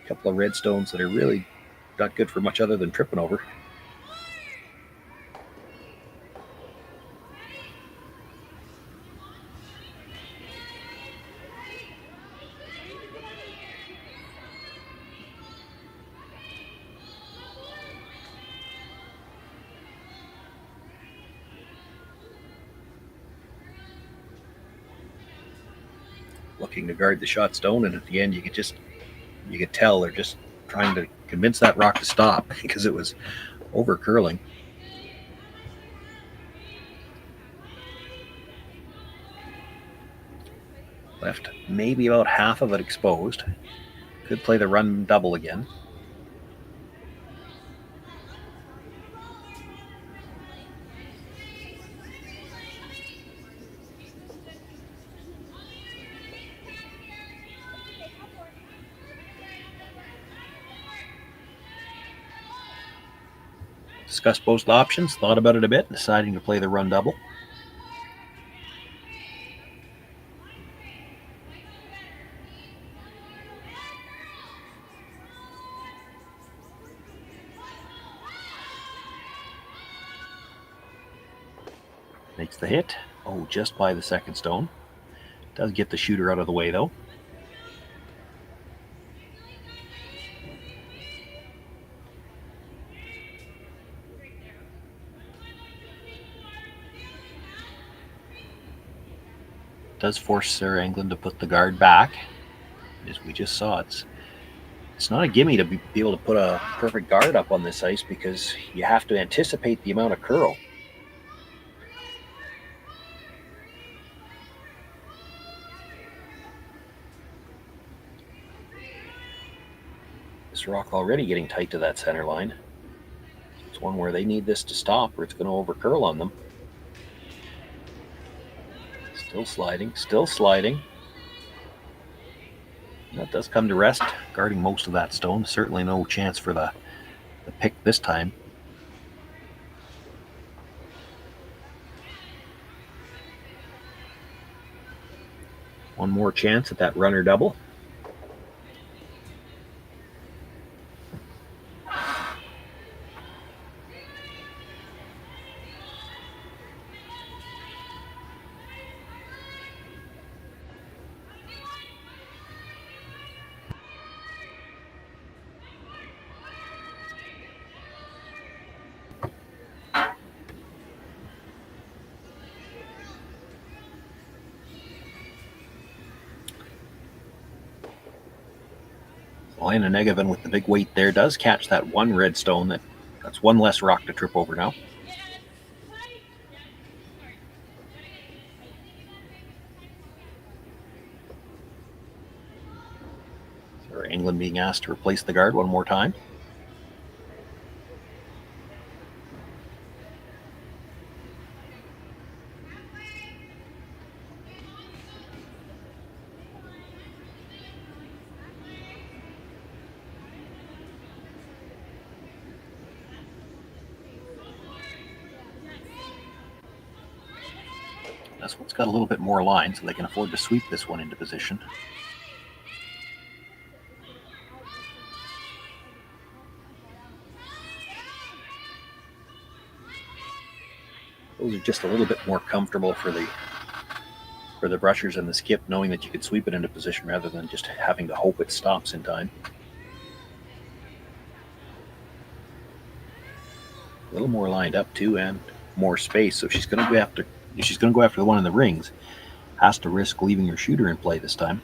couple of red stones that are really not good for much other than tripping over. Looking to guard the shot stone, and at the end you could tell they're just trying to convince that rock to stop because it was over curling. Left maybe about half of it exposed. Could play the run double again. Discussed both options, thought about it a bit, deciding to play the run double. Makes the hit. Oh, just by the second stone. Does get the shooter out of the way, though. Does force Sarah Englund to put the guard back. As we just saw, it's not a gimme to be able to put a perfect guard up on this ice because you have to anticipate the amount of curl. This rock already getting tight to that center line. It's one where they need this to stop or it's going to over curl on them. Still sliding, still sliding. That does come to rest, guarding most of that stone. Certainly no chance for the pick this time. One more chance at that runner double. Elena Negovin with the big weight there does catch that one red stone. That's one less rock to trip over now. Sarah Englund being asked to replace the guard one more time. This one's got a little bit more line, so they can afford to sweep this one into position. Those are just a little bit more comfortable for the brushers and the skip, knowing that you can sweep it into position rather than just having to hope it stops in time. A little more lined up too, and more space. So if she's going to go after the one in the rings, has to risk leaving her shooter in play this time.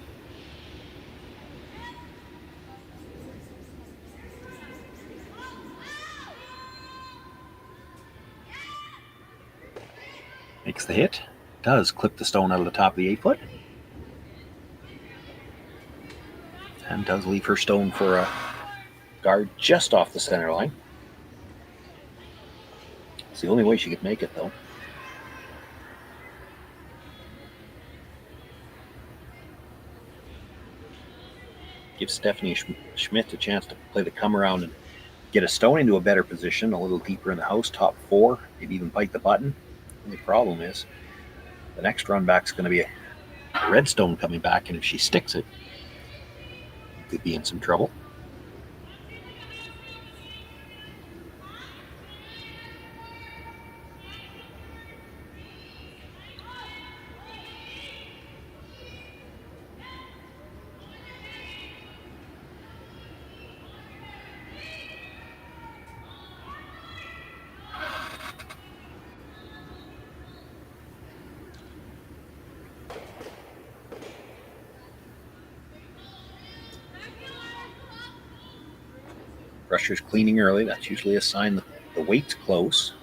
Makes the hit. Does clip the stone out of the top of the 8-foot. And does leave her stone for a guard just off the center line. It's the only way she could make it, though. Gives Stephanie Schmidt a chance to play the come around and get a stone into a better position, a little deeper in the house, top 4, maybe even bite the button. The only problem is the next run back is going to be a red stone coming back, and if she sticks it, could be in some trouble. Brusher's cleaning early. That's usually a sign that the weight's close.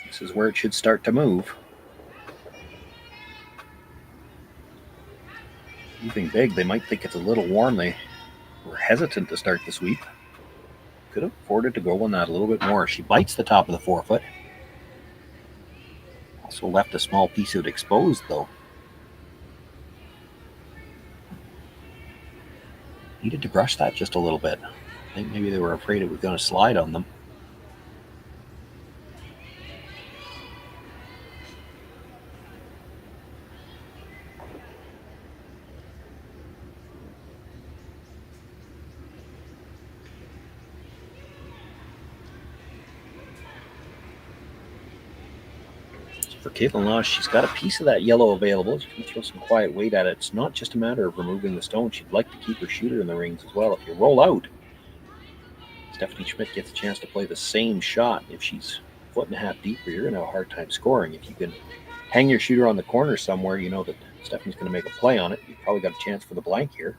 This is where it should start to move. Moving big, they might think it's a little warm. They were hesitant to start the sweep. Could have afforded to go on that a little bit more. She bites the top of the 4-foot. Also left a small piece of it exposed, though. Needed to brush that just a little bit. I think maybe they were afraid it was going to slide on them. For Kaitlyn Laws, she's got a piece of that yellow available. She can throw some quiet weight at it. It's not just a matter of removing the stone. She'd like to keep her shooter in the rings as well. If you roll out, Stephanie Schmidt gets a chance to play the same shot. If she's a 1.5 foot deeper, you're going to have a hard time scoring. If you can hang your shooter on the corner somewhere, you know that Stephanie's going to make a play on it. You've probably got a chance for the blank here.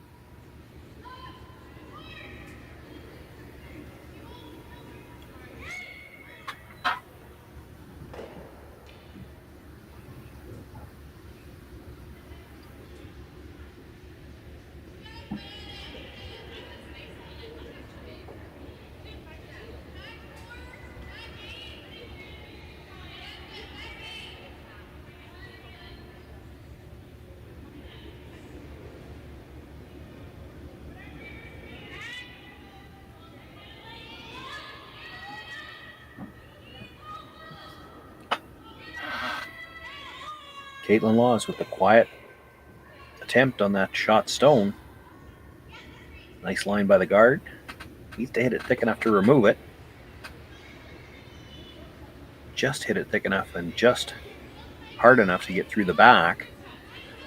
Kaitlyn Laws with the quiet attempt on that shot stone. Nice line by the guard. Needs to hit it thick enough to remove it. Just hit it thick enough and just hard enough to get through the back.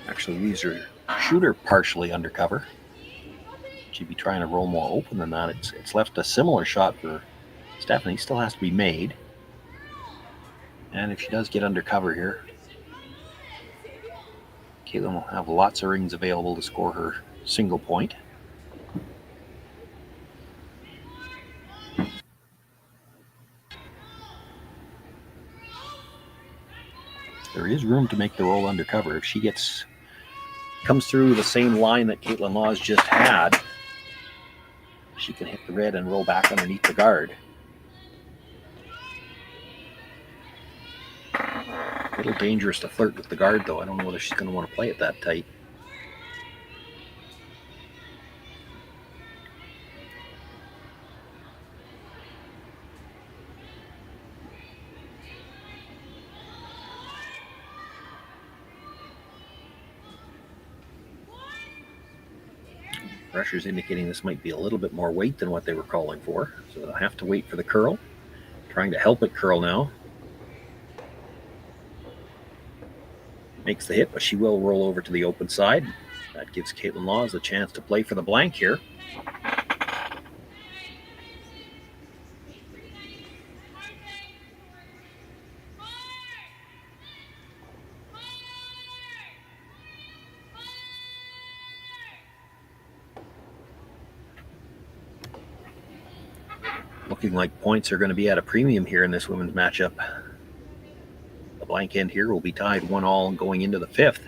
Actually leaves her shooter partially under cover. She'd be trying to roll more open than that. It's left a similar shot for Stephanie. Still has to be made. And if she does get under cover here, Kaitlyn will have lots of rings available to score her single point. There is room to make the roll under cover. If she comes through the same line that Kaitlyn Laws just had, she can hit the red and roll back underneath the guard. A little dangerous to flirt with the guard, though. I don't know whether she's going to want to play it that tight. Pressure's indicating this might be a little bit more weight than what they were calling for, so they'll have to wait for the curl. Trying to help it curl now. Makes the hit, but she will roll over to the open side. That gives Kaitlyn Laws a chance to play for the blank here. Looking like points are going to be at a premium here in this women's matchup. The blank end here will be tied 1-1 going into the 5th.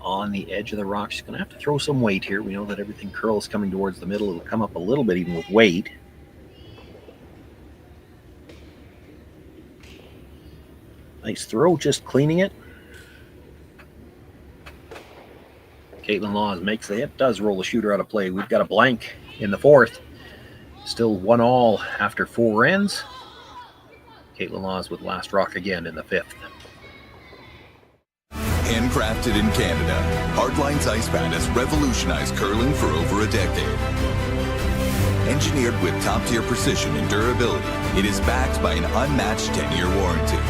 On the edge of the rock. She's going to have to throw some weight here. We know that everything curls coming towards the middle. It'll come up a little bit even with weight. Nice throw, just cleaning it. Kaitlyn Laws makes the hit, does roll the shooter out of play. We've got a blank in the 4th. Still 1-1 after 4 ends. Kaitlyn Laws with last rock again in the 5th. Handcrafted in Canada, Hardlines Ice Band has revolutionized curling for over a decade. Engineered with top-tier precision and durability, it is backed by an unmatched 10-year warranty.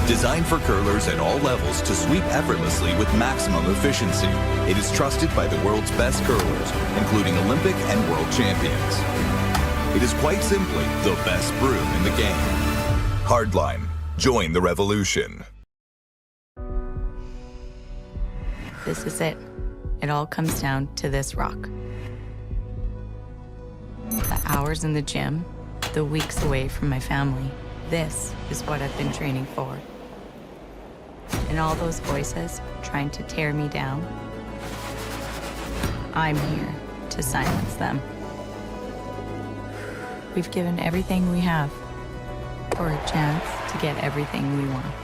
Designed for curlers at all levels to sweep effortlessly with maximum efficiency, it is trusted by the world's best curlers, including Olympic and world champions. It is quite simply the best broom in the game. Hardline. Join the revolution. This is it. It all comes down to this rock. The hours in the gym, the weeks away from my family. This is what I've been training for. And all those voices trying to tear me down, I'm here to silence them. We've given everything we have for a chance to get everything we want.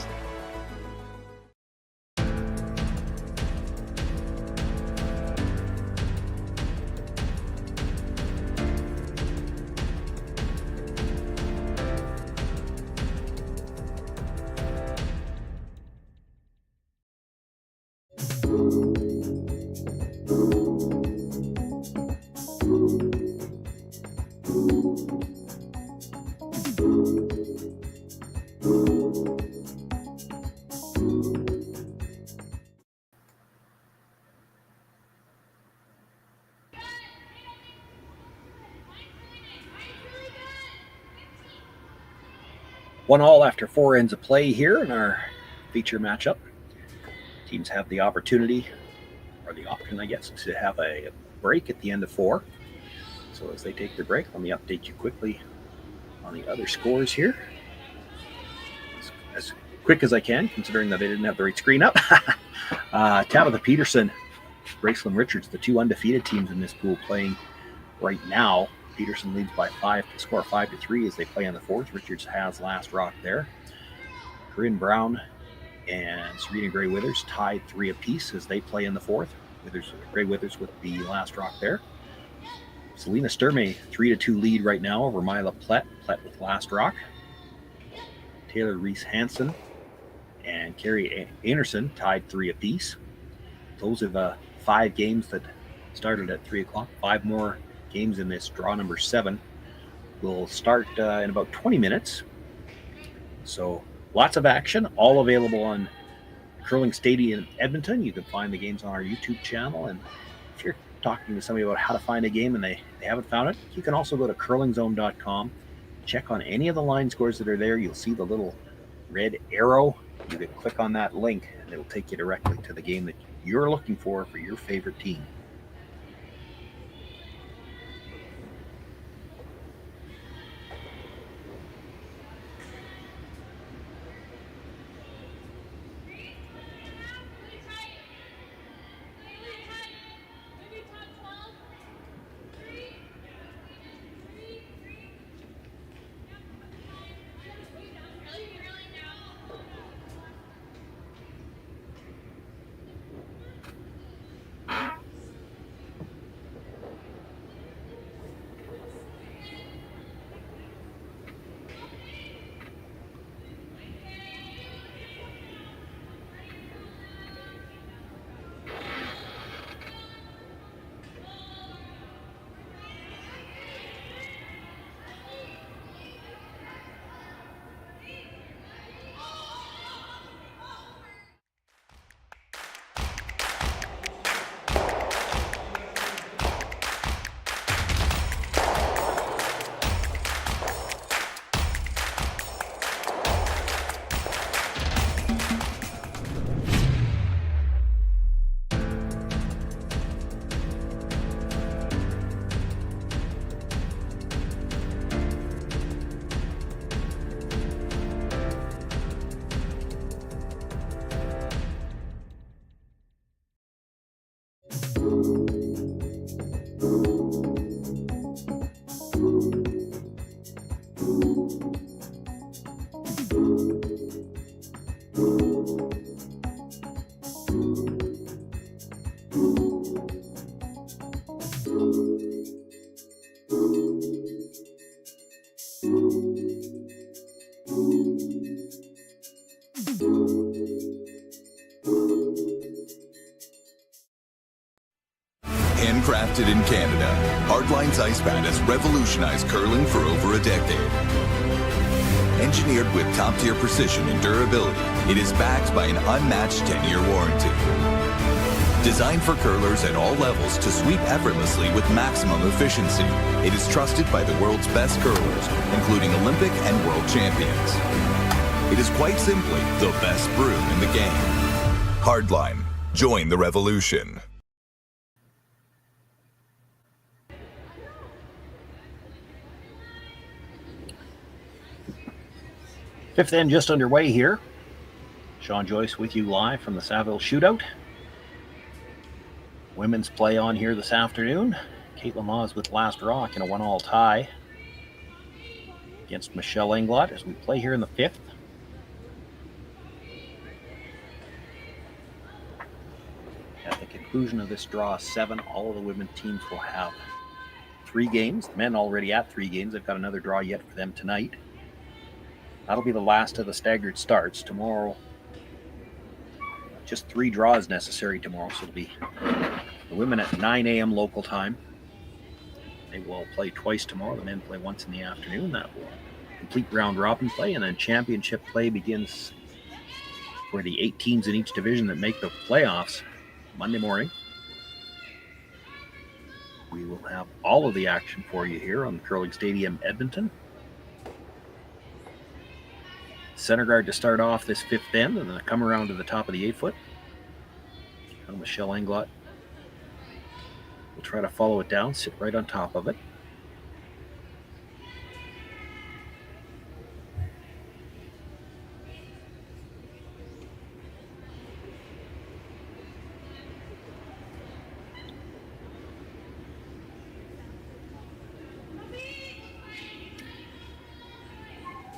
One all after 4 ends of play here in our feature matchup. Teams have the opportunity, or the option, I guess, to have a break at the end of 4. So as they take their break, let me update you quickly on the other scores here. As quick as I can, considering that I didn't have the right screen up. Tabitha Peterson, Gracelyn Richards, the 2 undefeated teams in this pool playing right now. Peterson leads by 5 to score 5-3 as they play on the 4th. Richards has last rock there. Corinne Brown and Serena Gray Withers tied 3 apiece as they play in the 4th. Gray Withers with the last rock there. Selena Sturmey 3-2 lead right now over Mila Plett with last rock. Taylor Reese Hansen and Carrie Anderson tied 3 apiece. Those are the 5 games that started at 3 o'clock. 5 more games in this draw number 7 will start in about 20 minutes. So lots of action, all available on Curling Stadium in Edmonton. You can find the games on our YouTube channel. And if you're talking to somebody about how to find a game and they haven't found it, you can also go to curlingzone.com, check on any of the line scores that are there. You'll see the little red arrow. You can click on that link and it'll take you directly to the game that you're looking for your favorite team. Handcrafted in Canada, Hardline's ice pad has revolutionized curling for over a decade. Engineered with top-tier precision and durability, it is backed by an unmatched 10-year warranty. Designed for curlers at all levels to sweep effortlessly with maximum efficiency, it is trusted by the world's best curlers, including Olympic and world champions. It is quite simply the best broom in the game. Hardline. Join the revolution. Fifth end just underway here. Sean Joyce with you live from the Saville Shootout. Women's play on here this afternoon. Kaitlyn Laws with last rock in a 1-1 tie against Michelle Englot as we play here in the fifth. At the conclusion of this draw 7, all of the women teams will have 3 games. The men already at 3 games. They've got another draw yet for them tonight. That'll be the last of the staggered starts. Tomorrow, just 3 draws necessary tomorrow, so it'll be the women at 9 a.m. local time. They will play twice tomorrow. The men play once in the afternoon. That will complete round robin play, and then championship play begins for the 8 teams in each division that make the playoffs Monday morning. We will have all of the action for you here on the Curling Stadium, Edmonton. Center guard to start off this 5th end, and then come around to the top of the 8-foot. Michelle Englot will try to follow it down, sit right on top of it.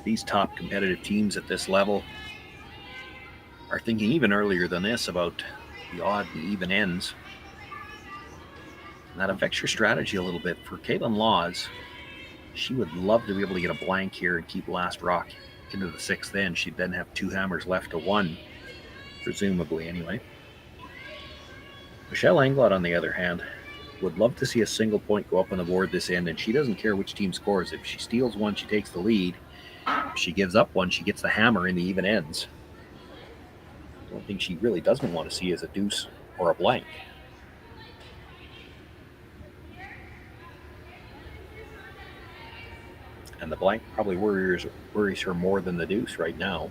These top competitive teams at this level are thinking even earlier than this about the odd and even ends. And that affects your strategy a little bit. For Kaitlyn Laws, she would love to be able to get a blank here and keep last rock into the 6th end. She'd then have 2 hammers left to 1, presumably anyway. Michelle Englot, on the other hand, would love to see a single point go up on the board this end, and she doesn't care which team scores. If she steals one, she takes the lead. If she gives up one, she gets the hammer in the even ends. The only thing she really doesn't want to see is a deuce or a blank. And the blank probably worries her more than the deuce right now.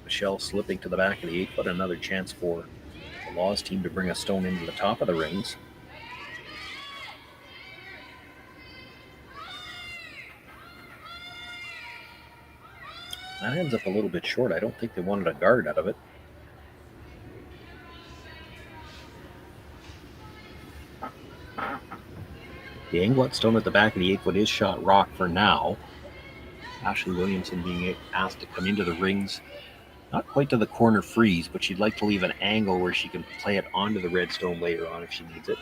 Michelle slipping to the back of the 8-foot. Another chance for the Laws team to bring a stone into the top of the rings. That ends up a little bit short. I don't think they wanted a guard out of it. The Englot stone at the back of the 8-foot is shot rock for now. Ashley Williamson being asked to come into the rings. Not quite to the corner freeze, but she'd like to leave an angle where she can play it onto the red stone later on if she needs it.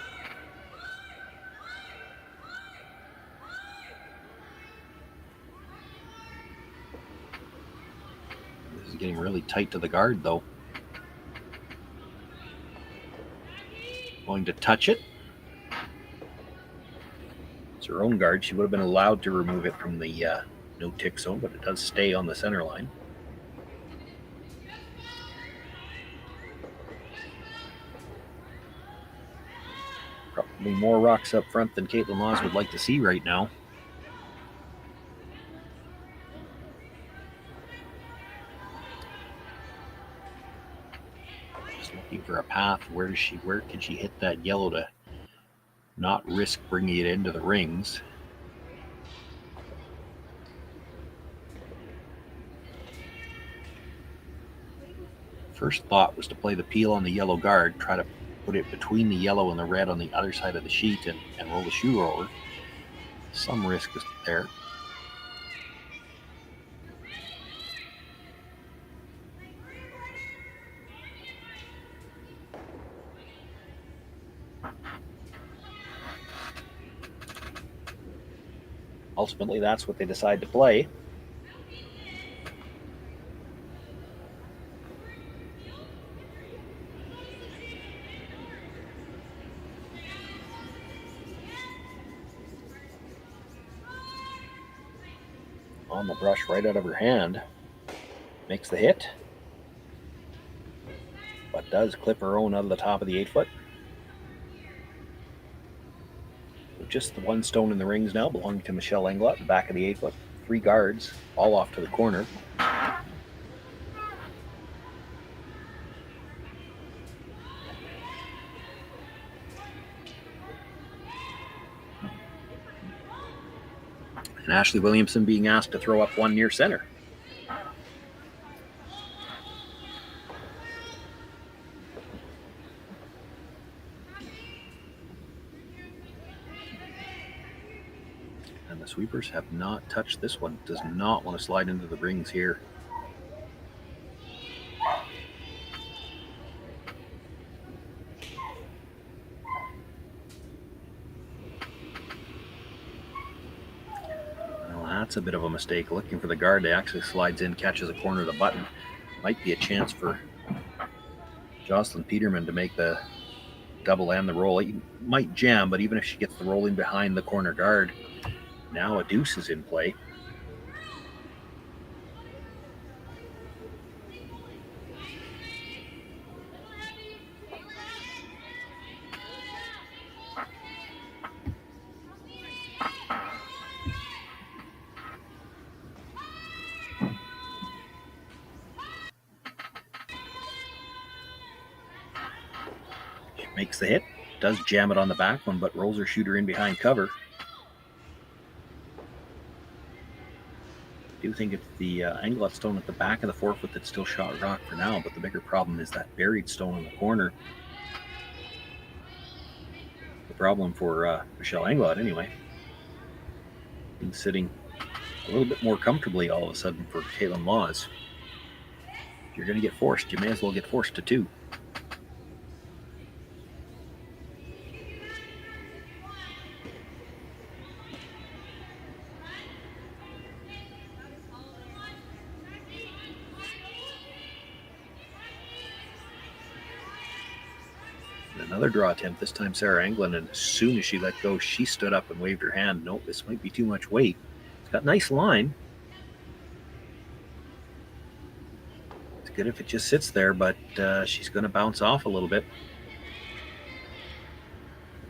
This is getting really tight to the guard, though. Going to touch it. It's her own guard. She would have been allowed to remove it from the no-tick zone, but it does stay on the center line. Probably more rocks up front than Kaitlyn Laws would like to see right now. Just looking for a path. Where can she hit that yellow to not risk bringing it into the rings? first thought was to play the peel on the yellow guard, try to put it between the yellow and the red on the other side of the sheet and roll the shooter over. Some risk is there. Ultimately, that's what they decide to play. On the brush right out of her hand. Makes the hit. But does clip her own out of the top of the 8-foot. Just the one stone in the rings now, belonging to Michelle Englot, the back of the 8-foot. 3 guards, all off to the corner. And Ashley Williamson being asked to throw up one near center. And the sweepers have not touched this one. Does not want to slide into the rings here. That's a bit of a mistake. Looking for the guard, they actually slides in, catches a corner of the button. Might be a chance for Jocelyn Peterman to make the double and the roll. He might jam, but even if she gets the roll in behind the corner guard, now a deuce is in play. Makes the hit, does jam it on the back one, but rolls her shooter in behind cover. I do think it's the Englot stone at the back of the 4-foot that's still shot rock for now, but the bigger problem is that buried stone in the corner. The problem for Michelle Englot anyway. Been sitting a little bit more comfortably all of a sudden for Kaitlyn Laws. If you're going to get forced, you may as well get forced to 2. Another draw attempt, this time Sarah Englund, and as soon as she let go, she stood up and waved her hand. Nope, this might be too much weight. It's got nice line. It's good if it just sits there, but she's going to bounce off a little bit.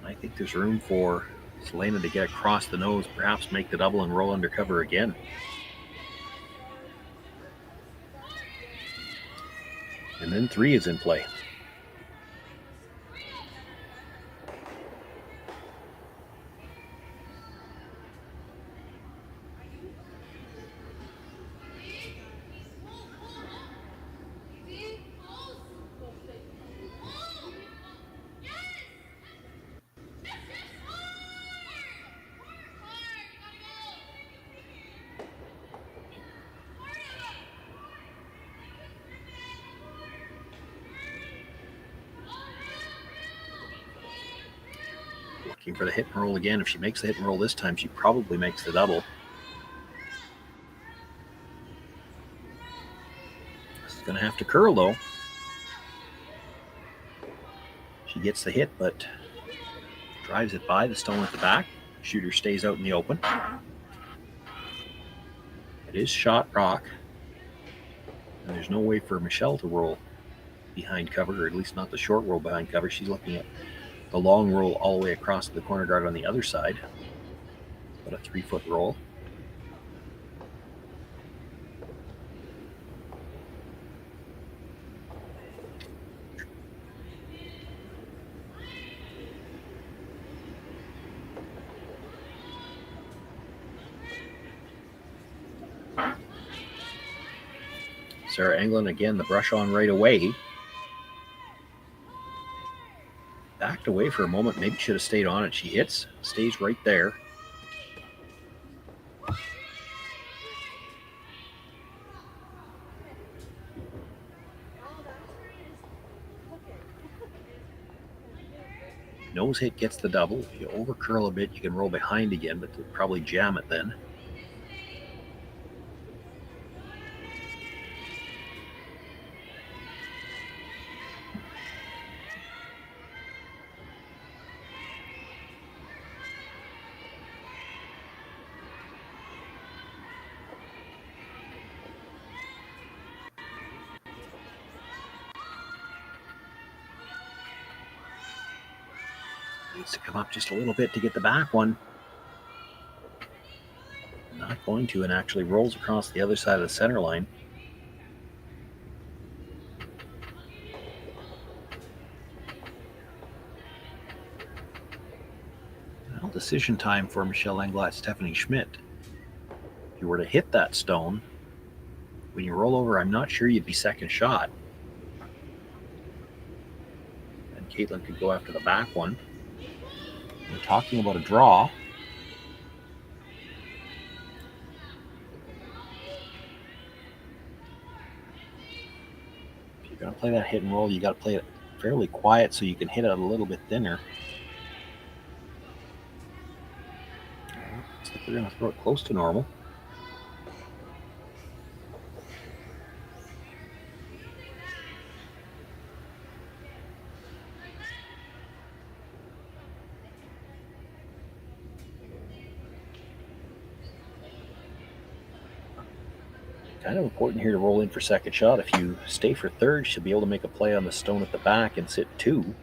I think there's room for Selena to get across the nose, perhaps make the double and roll under cover again. And then 3 is in play. Looking for the hit and roll again. If she makes the hit and roll this time, she probably makes the double. This is going to have to curl though. She gets the hit, but drives it by the stone at the back. Shooter stays out in the open. It is shot rock. And there's no way for Michelle to roll behind cover, or at least not the short roll behind cover. She's looking at the long roll all the way across to the corner guard on the other side. But a 3-foot roll. Sarah Englot again, the brush on right away. Backed away for a moment, maybe should have stayed on it. She hits, stays right there. Nose hit gets the double. If you over curl a bit, you can roll behind again, but they'll probably jam it then. Needs to come up just a little bit to get the back one. Not going to, and actually rolls across the other side of the center line. Well, decision time for Michelle Englot, Stephanie Schmidt. If you were to hit that stone, when you roll over, I'm not sure you'd be second shot. And Kaitlyn could go after the back one. We're talking about a draw. If you're going to play that hit and roll, you got to play it fairly quiet so you can hit it a little bit thinner. Looks like they're going to throw it close to normal. Kind of important here to roll in for second shot. If you stay for third, you should be able to make a play on the stone at the back and sit two.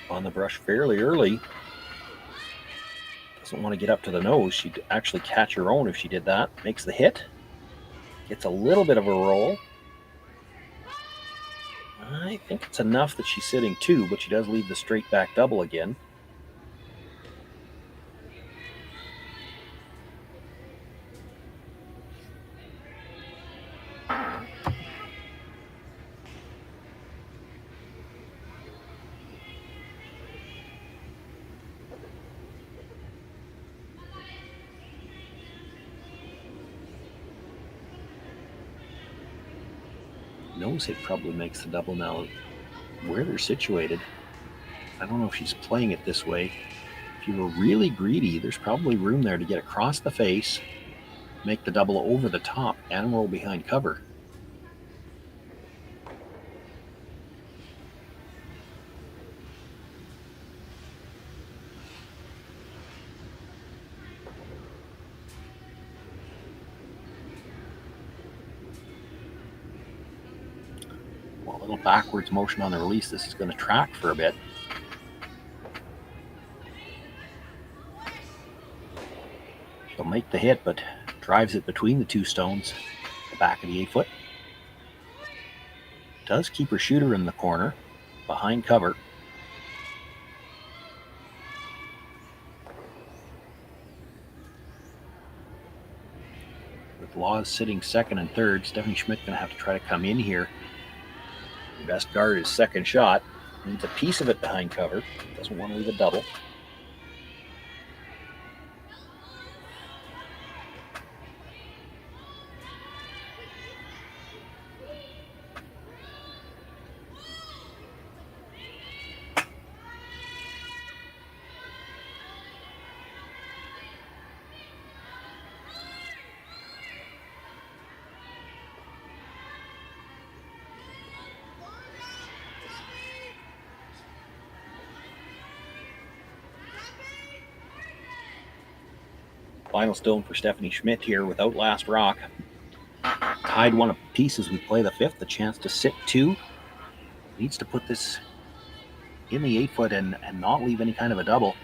On the brush fairly early. Doesn't want to get up to the nose. She'd actually catch her own if she did that. Makes the hit. Gets a little bit of a roll. I think it's enough that she's sitting two, but she does leave the straight back double again. Nose hit probably makes the double now. Where they're situated, I don't know if she's playing it this way. If you were really greedy, there's probably room there to get across the face, make the double over the top, and roll behind cover. Backwards motion on the release. This is going to track for a bit. She'll make the hit, but drives it between the two stones, the back of the 8-foot. Does keep her shooter in the corner, behind cover. With Laws sitting second and third, Stephanie Schmidt going to have to try to come in here. Best guard is second shot. Needs a piece of it behind cover. Doesn't want to leave a double. Final stone for Stephanie Schmidt here without last rock. Tied one apiece as we play the fifth. A chance to sit two. Needs to put this in the 8-foot and not leave any kind of a double.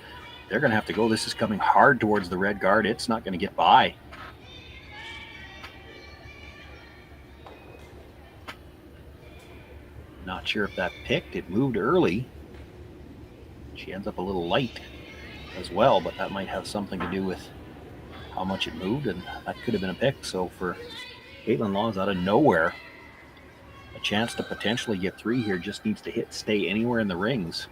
They're going to have to go. This is coming hard towards the red guard. It's not going to get by. Not sure if that picked. It moved early. She ends up a little light as well, but that might have something to do with how much it moved, and that could have been a pick. So for Kaitlyn Laws, out of nowhere, a chance to potentially get 3 here. Just needs to stay anywhere in the rings.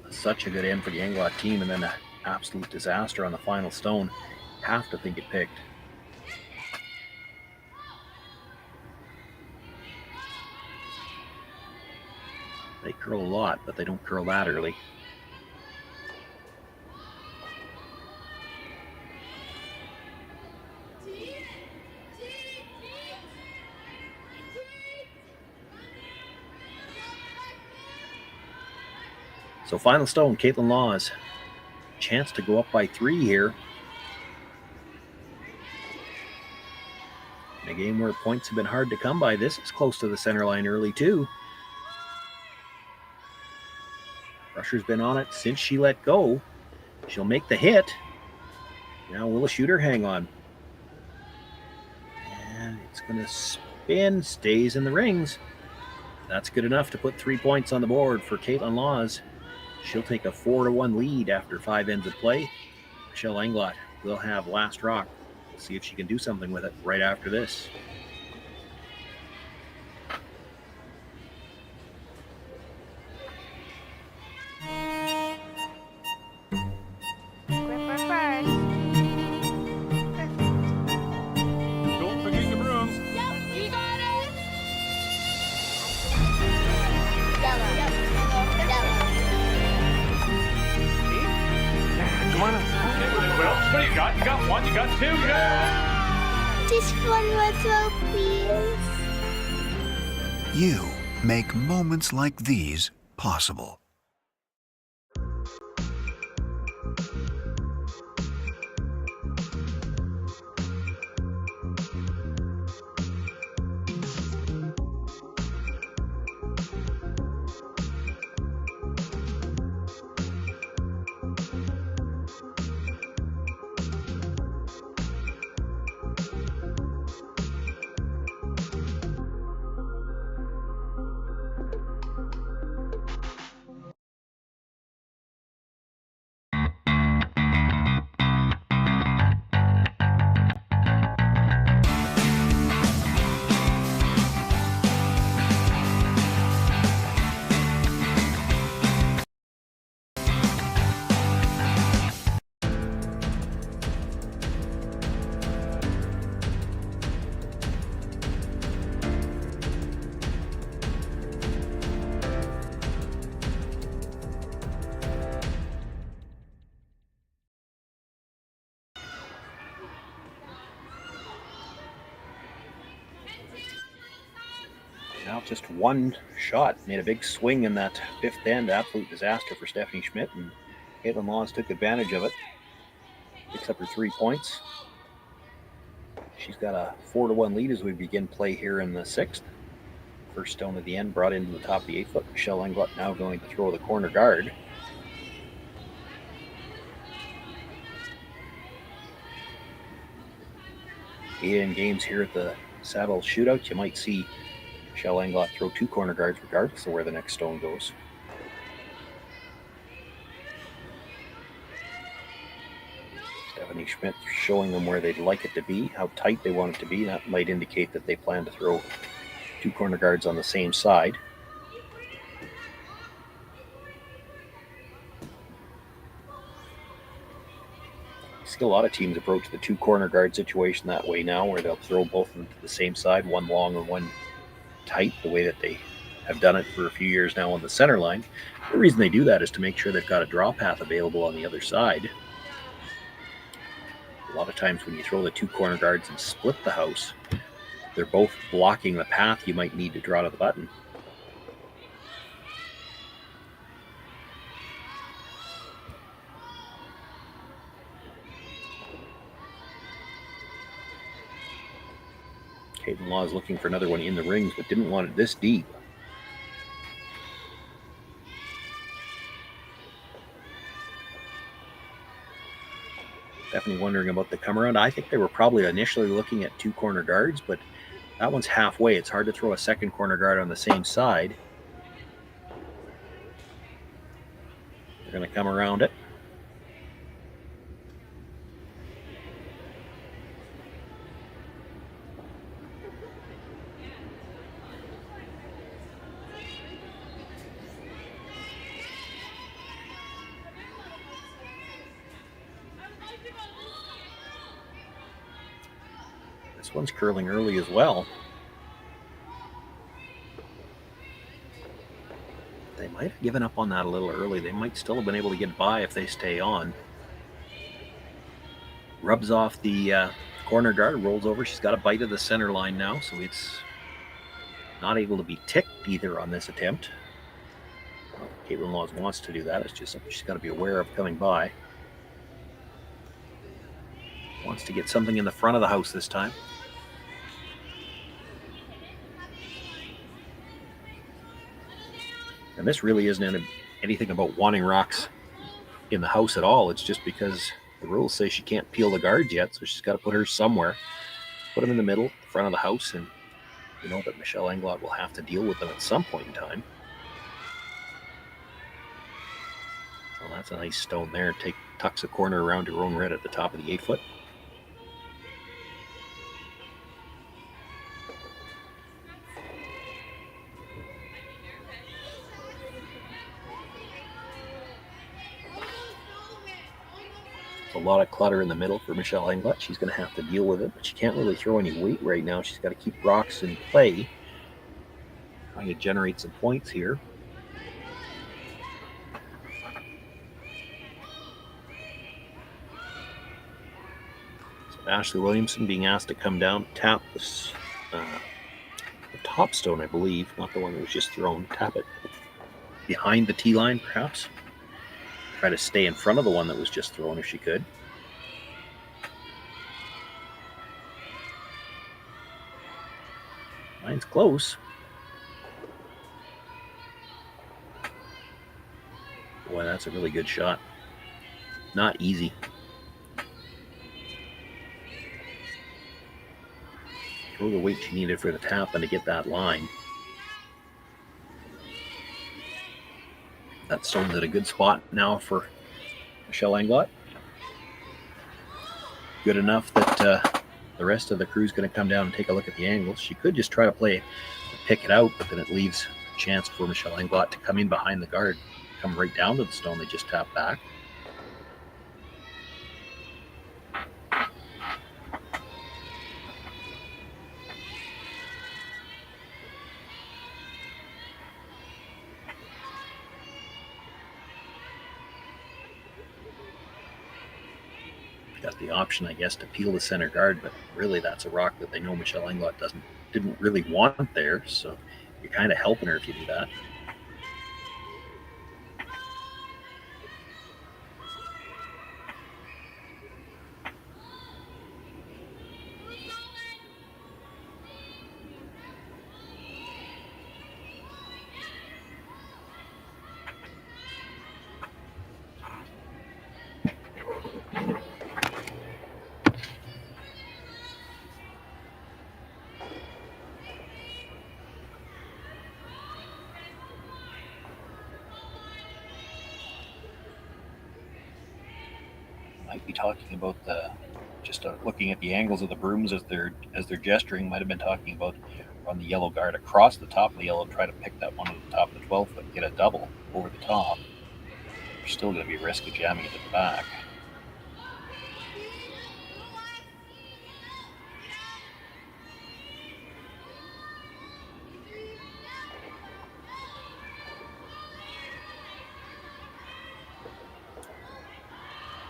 Such a good end for the Englot team, and then an absolute disaster on the final stone. Have to think it picked. They curl a lot, but they don't curl that early. So final stone, Kaitlyn Laws. Chance to go up by 3 here. In a game where points have been hard to come by, this is close to the center line early too. Rusher's been on it since she let go. She'll make the hit. Now will a shooter hang on? And it's going to spin, stays in the rings. That's good enough to put 3 points on the board for Kaitlyn Laws. She'll take a 4-1 lead after 5 ends of play. Michelle Englot will have last rock. We'll see if she can do something with it right after this. Don't forget the brooms. Yep, you got it. Yellow. Come on. Okay, well, what do you got? You got 1, you got 2, you got... Just one more throw, please. You make moments like these possible. Now just one shot. Made a big swing in that 5th end. Absolute disaster for Stephanie Schmidt, and Kaitlyn Laws took advantage of it. Picks up her 3 points. She's got a 4-1 lead as we begin play here in the 6th. First stone at the end brought into the top of the 8-foot. Michelle Englot now going to throw the corner guard. In games here at the Saville Shootout, you might see Michelle Englot throw 2 corner guards regardless of where the next stone goes. Stephanie Schmidt showing them where they'd like it to be, how tight they want it to be. That might indicate that they plan to throw 2 corner guards on the same side. I see a lot of teams approach the 2 corner guard situation that way now, where they'll throw both of them to the same side, one long and one tight, the way that they have done it for a few years now on the center line. The reason they do that is to make sure they've got a draw path available on the other side. A lot of times when you throw the 2 corner guards and split the house, they're both blocking the path you might need to draw to the button. Kaitlyn Law is looking for another one in the rings, but didn't want it this deep. Definitely wondering about the come around. I think they were probably initially looking at 2 corner guards, but that one's halfway. It's hard to throw a second corner guard on the same side. They're going to come around it. This one's curling early as well. They might have given up on that a little early. They might still have been able to get by if they stay on. Rubs off the corner guard, rolls over. She's got a bite of the center line now, so it's not able to be ticked either on this attempt. Well, Kaitlyn Laws wants to do that. It's just something she's got to be aware of coming by. Wants to get something in the front of the house this time. And this really isn't anything about wanting rocks in the house at all. It's just because the rules say she can't peel the guards yet, so she's got to put hers somewhere. Put them in the middle, front of the house, and you know that Michelle Englot will have to deal with them at some point in time. Well, that's a nice stone there. Tucks a corner around her own red at the top of the 8-foot. A lot of clutter in the middle for Michelle Englot. She's going to have to deal with it, but she can't really throw any weight right now. She's got to keep rocks in play, trying to generate some points here. So Ashley Williamson being asked to come down, tap this the top stone, I believe, not the one that was just thrown. Tap it behind the tee line, perhaps. Try to stay in front of the one that was just thrown if she could. Line's close. Boy, that's a really good shot. Not easy. Throw the weight she needed for the tap and to get that line. That stone's at a good spot now for Michelle Englot. Good enough that the rest of the crew's going to come down and take a look at the angles. She could just try to pick it out, but then it leaves a chance for Michelle Englot to come in behind the guard, come right down to the stone they just tapped back. Got the option, I guess, to peel the center guard, but really that's a rock that they know Michelle Englot didn't really want there, so you're kind of helping her if you do that. Might be talking about looking at the angles of the brooms as they're gesturing. Might have been talking about run the yellow guard across the top of the yellow, try to pick that one at the top of the 12 foot, get a double over the top. There's still going to be a risk of jamming it at the back.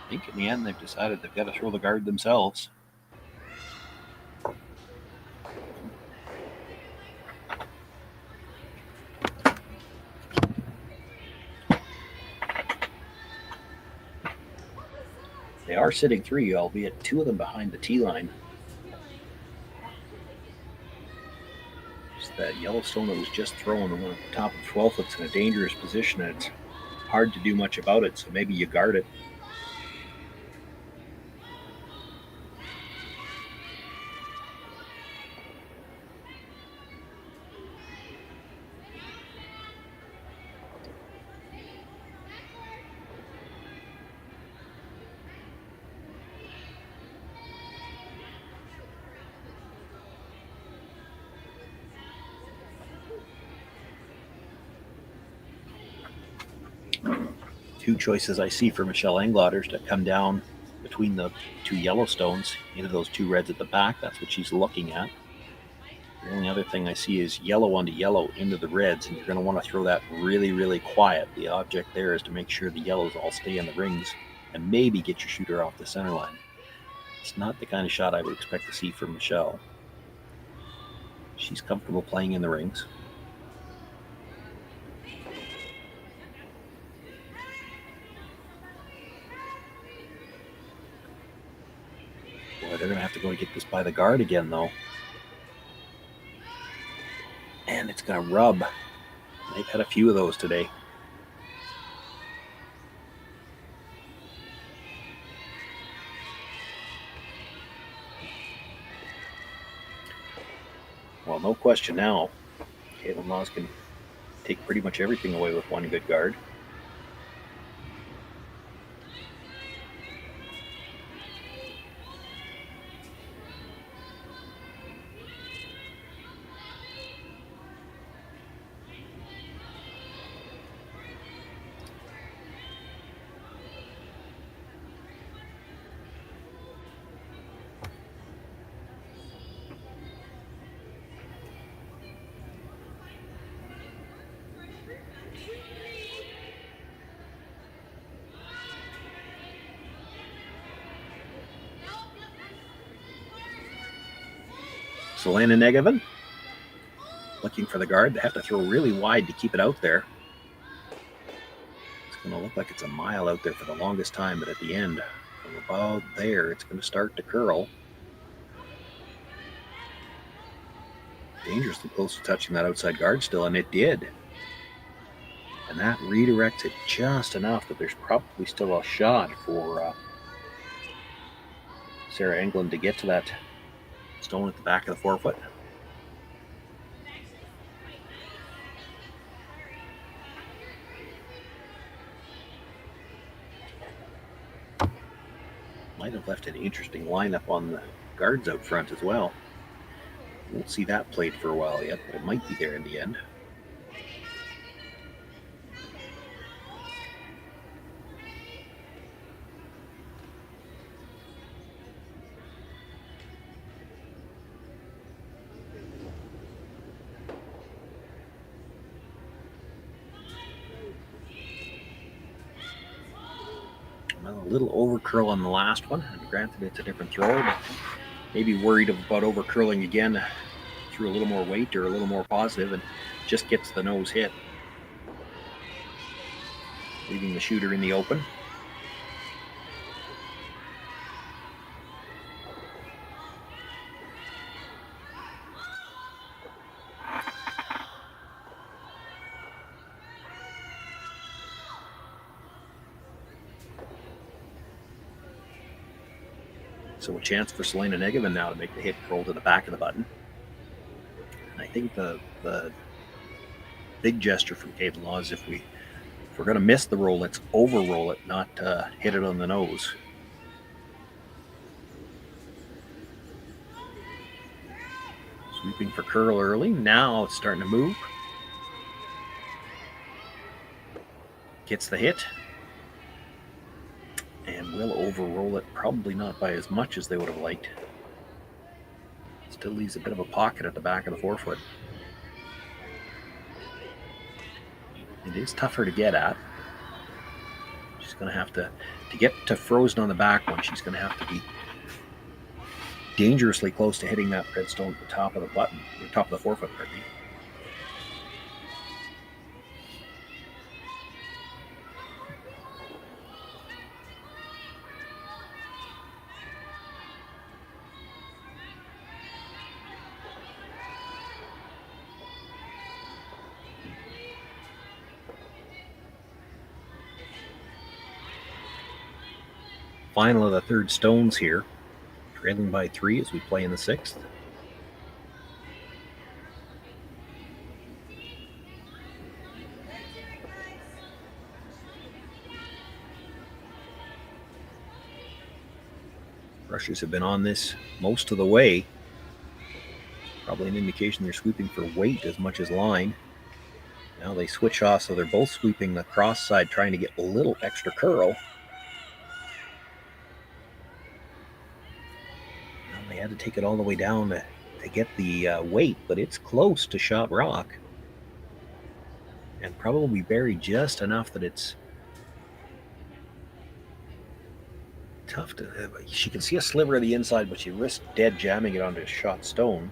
I think in the end they've decided they've got to throw the guard themselves. They are sitting 3, albeit 2 of them behind the tee line. that yellow stone that was just thrown on the top of 12 foot's in a dangerous position, and it's hard to do much about it, so maybe you guard it. Two choices I see for Michelle Englot to come down between the two yellow stones into those two reds at the back. That's what she's looking at. The only other thing I see is yellow onto yellow into the reds, and you're going to want to throw that really, really quiet. The object there is to make sure the yellows all stay in the rings and maybe get your shooter off the center line. It's not the kind of shot I would expect to see from Michelle. She's comfortable playing in the rings. Boy, they're going to have to go get this by the guard again, though. And it's going to rub. They've had a few of those today. Well, no question now. Kaitlyn Laws can take pretty much everything away with one good guard. Selena Negavan looking for the guard. They have to throw really wide to keep it out there. It's going to look like it's a mile out there for the longest time, but at the end, from about there, it's going to start to curl. Dangerously close to touching that outside guard still, and it did. And that redirects it just enough that there's probably still a shot for Sarah Englot to get to that stone at the back of the forefoot. Might have left an interesting lineup on the guards out front as well. Won't see that played for a while yet, but it might be there in the end. A little over curl on the last one, and granted it's a different thrower, but maybe worried about over curling again, threw a little more weight or a little more positive and just gets the nose hit, leaving the shooter in the open. So a chance for Selena Negavan now to make the hit roll to the back of the button. And I think the big gesture from Kaitlyn Laws, if we're going to miss the roll, let's over-roll it, not hit it on the nose. Sweeping for curl early. Now it's starting to move. Gets the hit. And will over-roll it, probably not by as much as they would have liked. Still leaves a bit of a pocket at the back of the forefoot. It is tougher to get at. She's going to have to get to frozen on the back one, she's going to have to be dangerously close to hitting that red stone at the top of the button, or top of the forefoot, pardon me. final of the third stones here. Trailing by 3 as we play in the 6th. Rushers have been on this most of the way. Probably an indication they're sweeping for weight as much as line. Now they switch off, so they're both sweeping the cross side, trying to get a little extra curl. Well, they had to take it all the way down to get the weight, but it's close to shot rock. And probably buried just enough that it's tough to... She can see a sliver of the inside, but she risks dead jamming it onto a shot stone.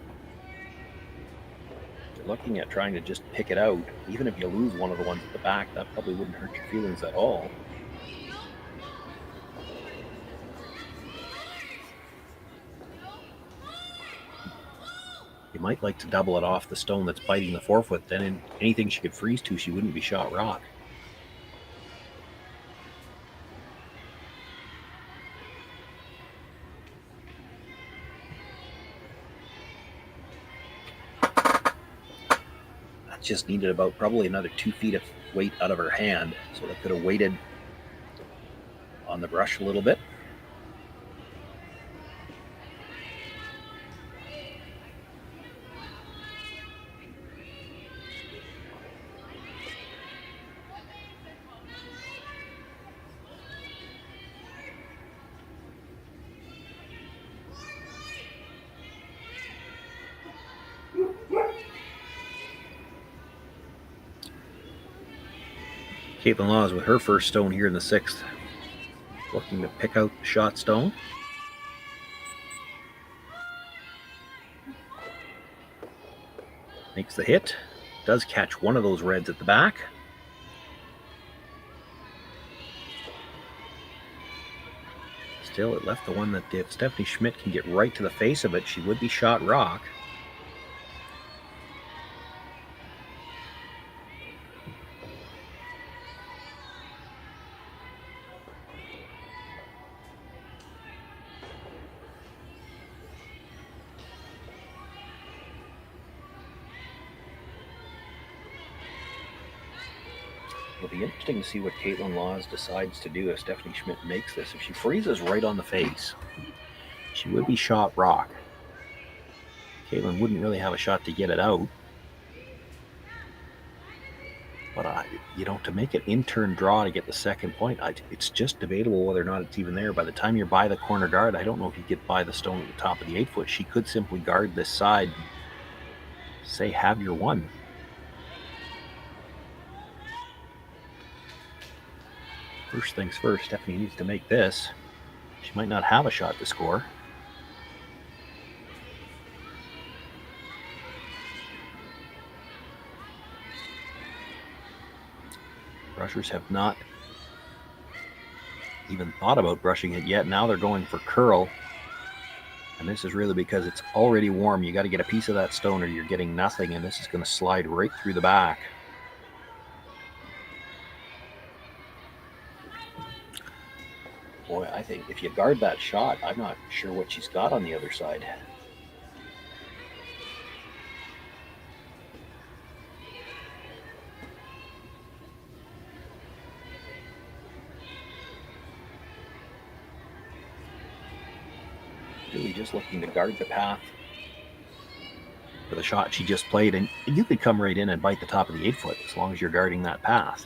You're looking at trying to just pick it out. Even if you lose one of the ones at the back, that probably wouldn't hurt your feelings at all. You might like to double it off the stone that's biting the forefoot. Then in anything she could freeze to, she wouldn't be shot rock. That just needed about probably another 2 feet of weight out of her hand. So that could have weighted on the brush a little bit. Kaitlyn Laws with her first stone here in the 6th. Looking to pick out the shot stone. Makes the hit. Does catch one of those reds at the back. Still, it left the one that if Stephanie Schmidt can get right to the face of it, she would be shot rock. It'll be interesting to see what Kaitlyn Laws decides to do if Stephanie Schmidt makes this. If she freezes right on the face, she would be shot rock. Kaitlyn wouldn't really have a shot to get it out. But, to make an in-turn draw to get the second point, it's just debatable whether or not it's even there. By the time you're by the corner guard, I don't know if you get by the stone at the top of the 8-foot. She could simply guard this side, say, have your one. First things first, Stephanie needs to make this. She might not have a shot to score. Brushers have not even thought about brushing it yet. Now they're going for curl. And this is really because it's already warm. You got to get a piece of that stone or you're getting nothing. And this is going to slide right through the back. Boy, I think if you guard that shot, I'm not sure what she's got on the other side. Really just looking to guard the path for the shot she just played. And you could come right in and bite the top of the 8-foot as long as you're guarding that path.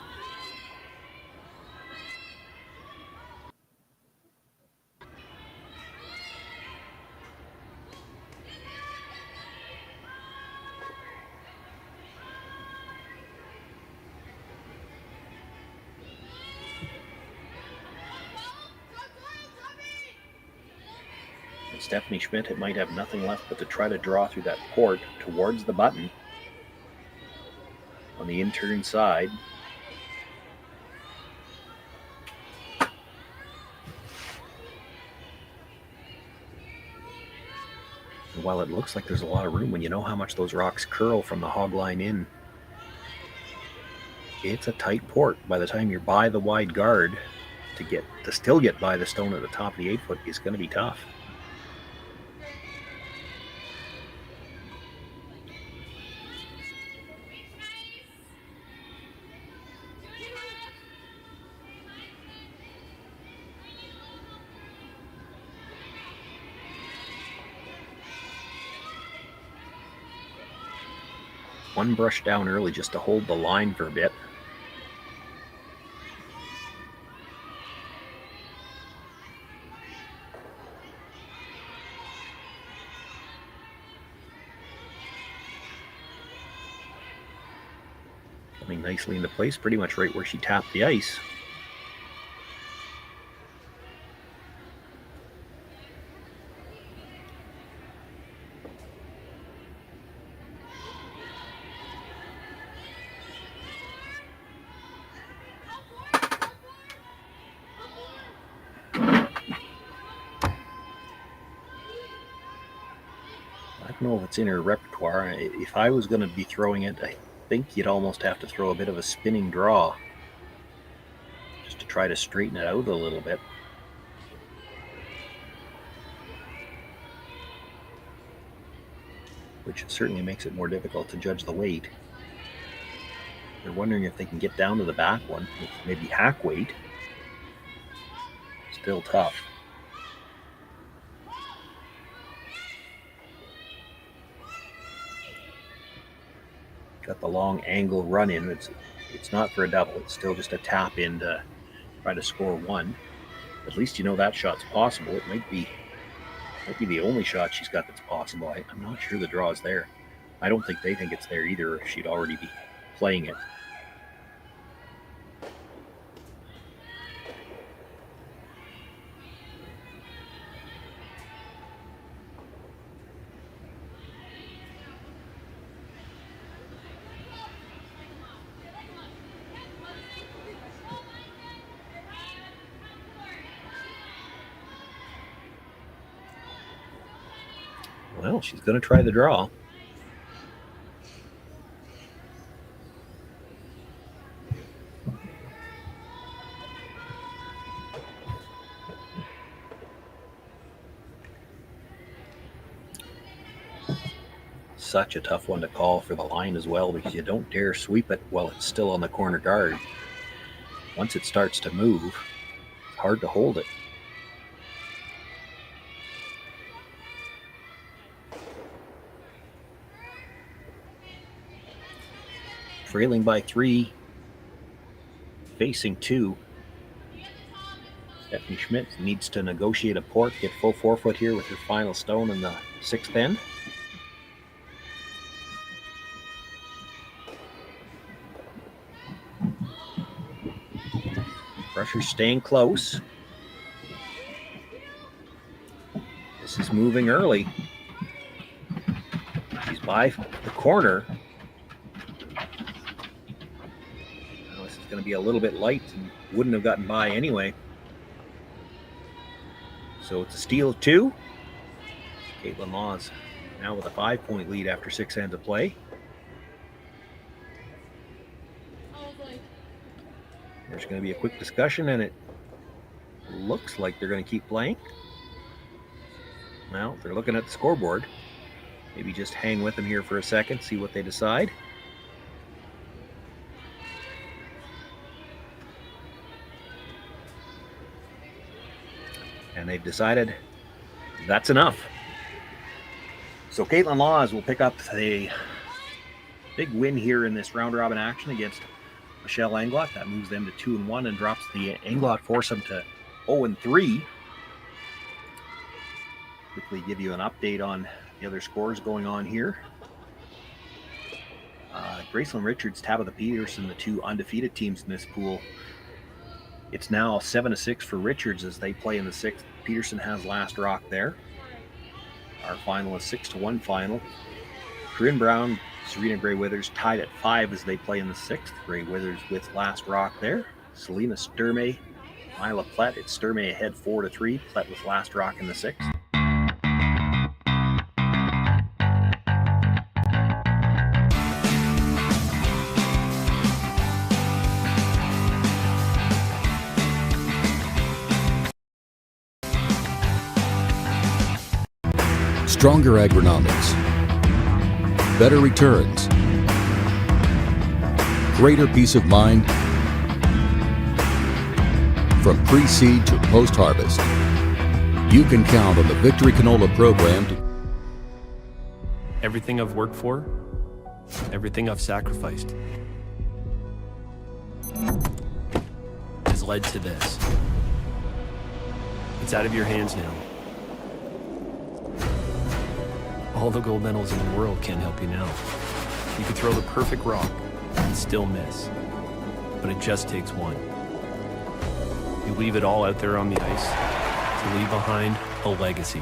Stephanie Schmidt, it might have nothing left but to try to draw through that port towards the button on the in-turn side. And while it looks like there's a lot of room, when you know how much those rocks curl from the hog line in, it's a tight port. By the time you're by the wide guard, to still get by the stone at the top of the 8-foot is going to be tough. One brush down early just to hold the line for a bit. Coming nicely into place, pretty much right where she tapped the ice. I don't know if it's in her repertoire. If I was going to be throwing it, I think you'd almost have to throw a bit of a spinning draw just to try to straighten it out a little bit. Which certainly makes it more difficult to judge the weight. They're wondering if they can get down to the back one, with maybe hack weight. Still tough. Got the long angle run in. It's not for a double. It's still just a tap in to try to score one. At least you know that shot's possible. It might be the only shot she's got that's possible. I'm not sure the draw is there. I don't think they think it's there either, or she'd already be playing it. Well, she's going to try the draw. Such a tough one to call for the line as well, because you don't dare sweep it while it's still on the corner guard. Once it starts to move, it's hard to hold it. Trailing by 3, facing 2. Stephanie Schmidt needs to negotiate a port, get full 4-foot here with her final stone in the 6th end. Pressure's staying close. This is moving early. She's by the corner. Going to be a little bit light and wouldn't have gotten by anyway. So it's a steal of 2. Kaitlyn Laws now with a 5-point lead after 6 ends of play. There's going to be a quick discussion, and it looks like they're going to keep playing. Well, they're looking at the scoreboard. Maybe just hang with them here for a second, see what they decide. And they've decided that's enough. So Kaitlyn Laws will pick up a big win here in this round-robin action against Michelle Englot. That moves them to 2-1 and drops the Englot foursome to 0-3. Quickly give you an update on the other scores going on here. Gracelyn Richards, Tabitha Peterson, the 2 undefeated teams in this pool. It's now 7-6 for Richards as they play in the 6th. Peterson has last rock there. Our final is 6-1 final. Corinne Brown, Serena Gray Withers tied at 5 as they play in the 6th. Gray Withers with last rock there. Selena Sturmey, Mila Plett. It's Sturmey ahead 4-3. Plett with last rock in the 6th. Stronger agronomics. Better returns. Greater peace of mind. From pre-seed to post-harvest, you can count on the Victory Canola program to... Everything I've worked for, everything I've sacrificed, has led to this. It's out of your hands now. All the gold medals in the world can't help you now. You could throw the perfect rock and still miss, but it just takes one. You leave it all out there on the ice to leave behind a legacy.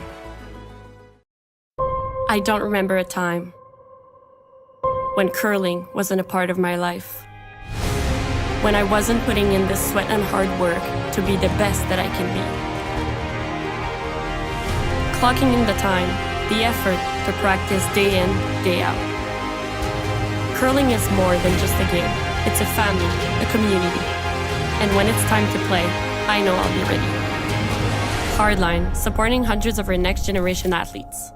I don't remember a time when curling wasn't a part of my life. When I wasn't putting in the sweat and hard work to be the best that I can be. Clocking in the time, the effort to practice day in, day out. Curling is more than just a game. It's a family, a community. And when it's time to play, I know I'll be ready. Hardline, supporting hundreds of our next generation athletes.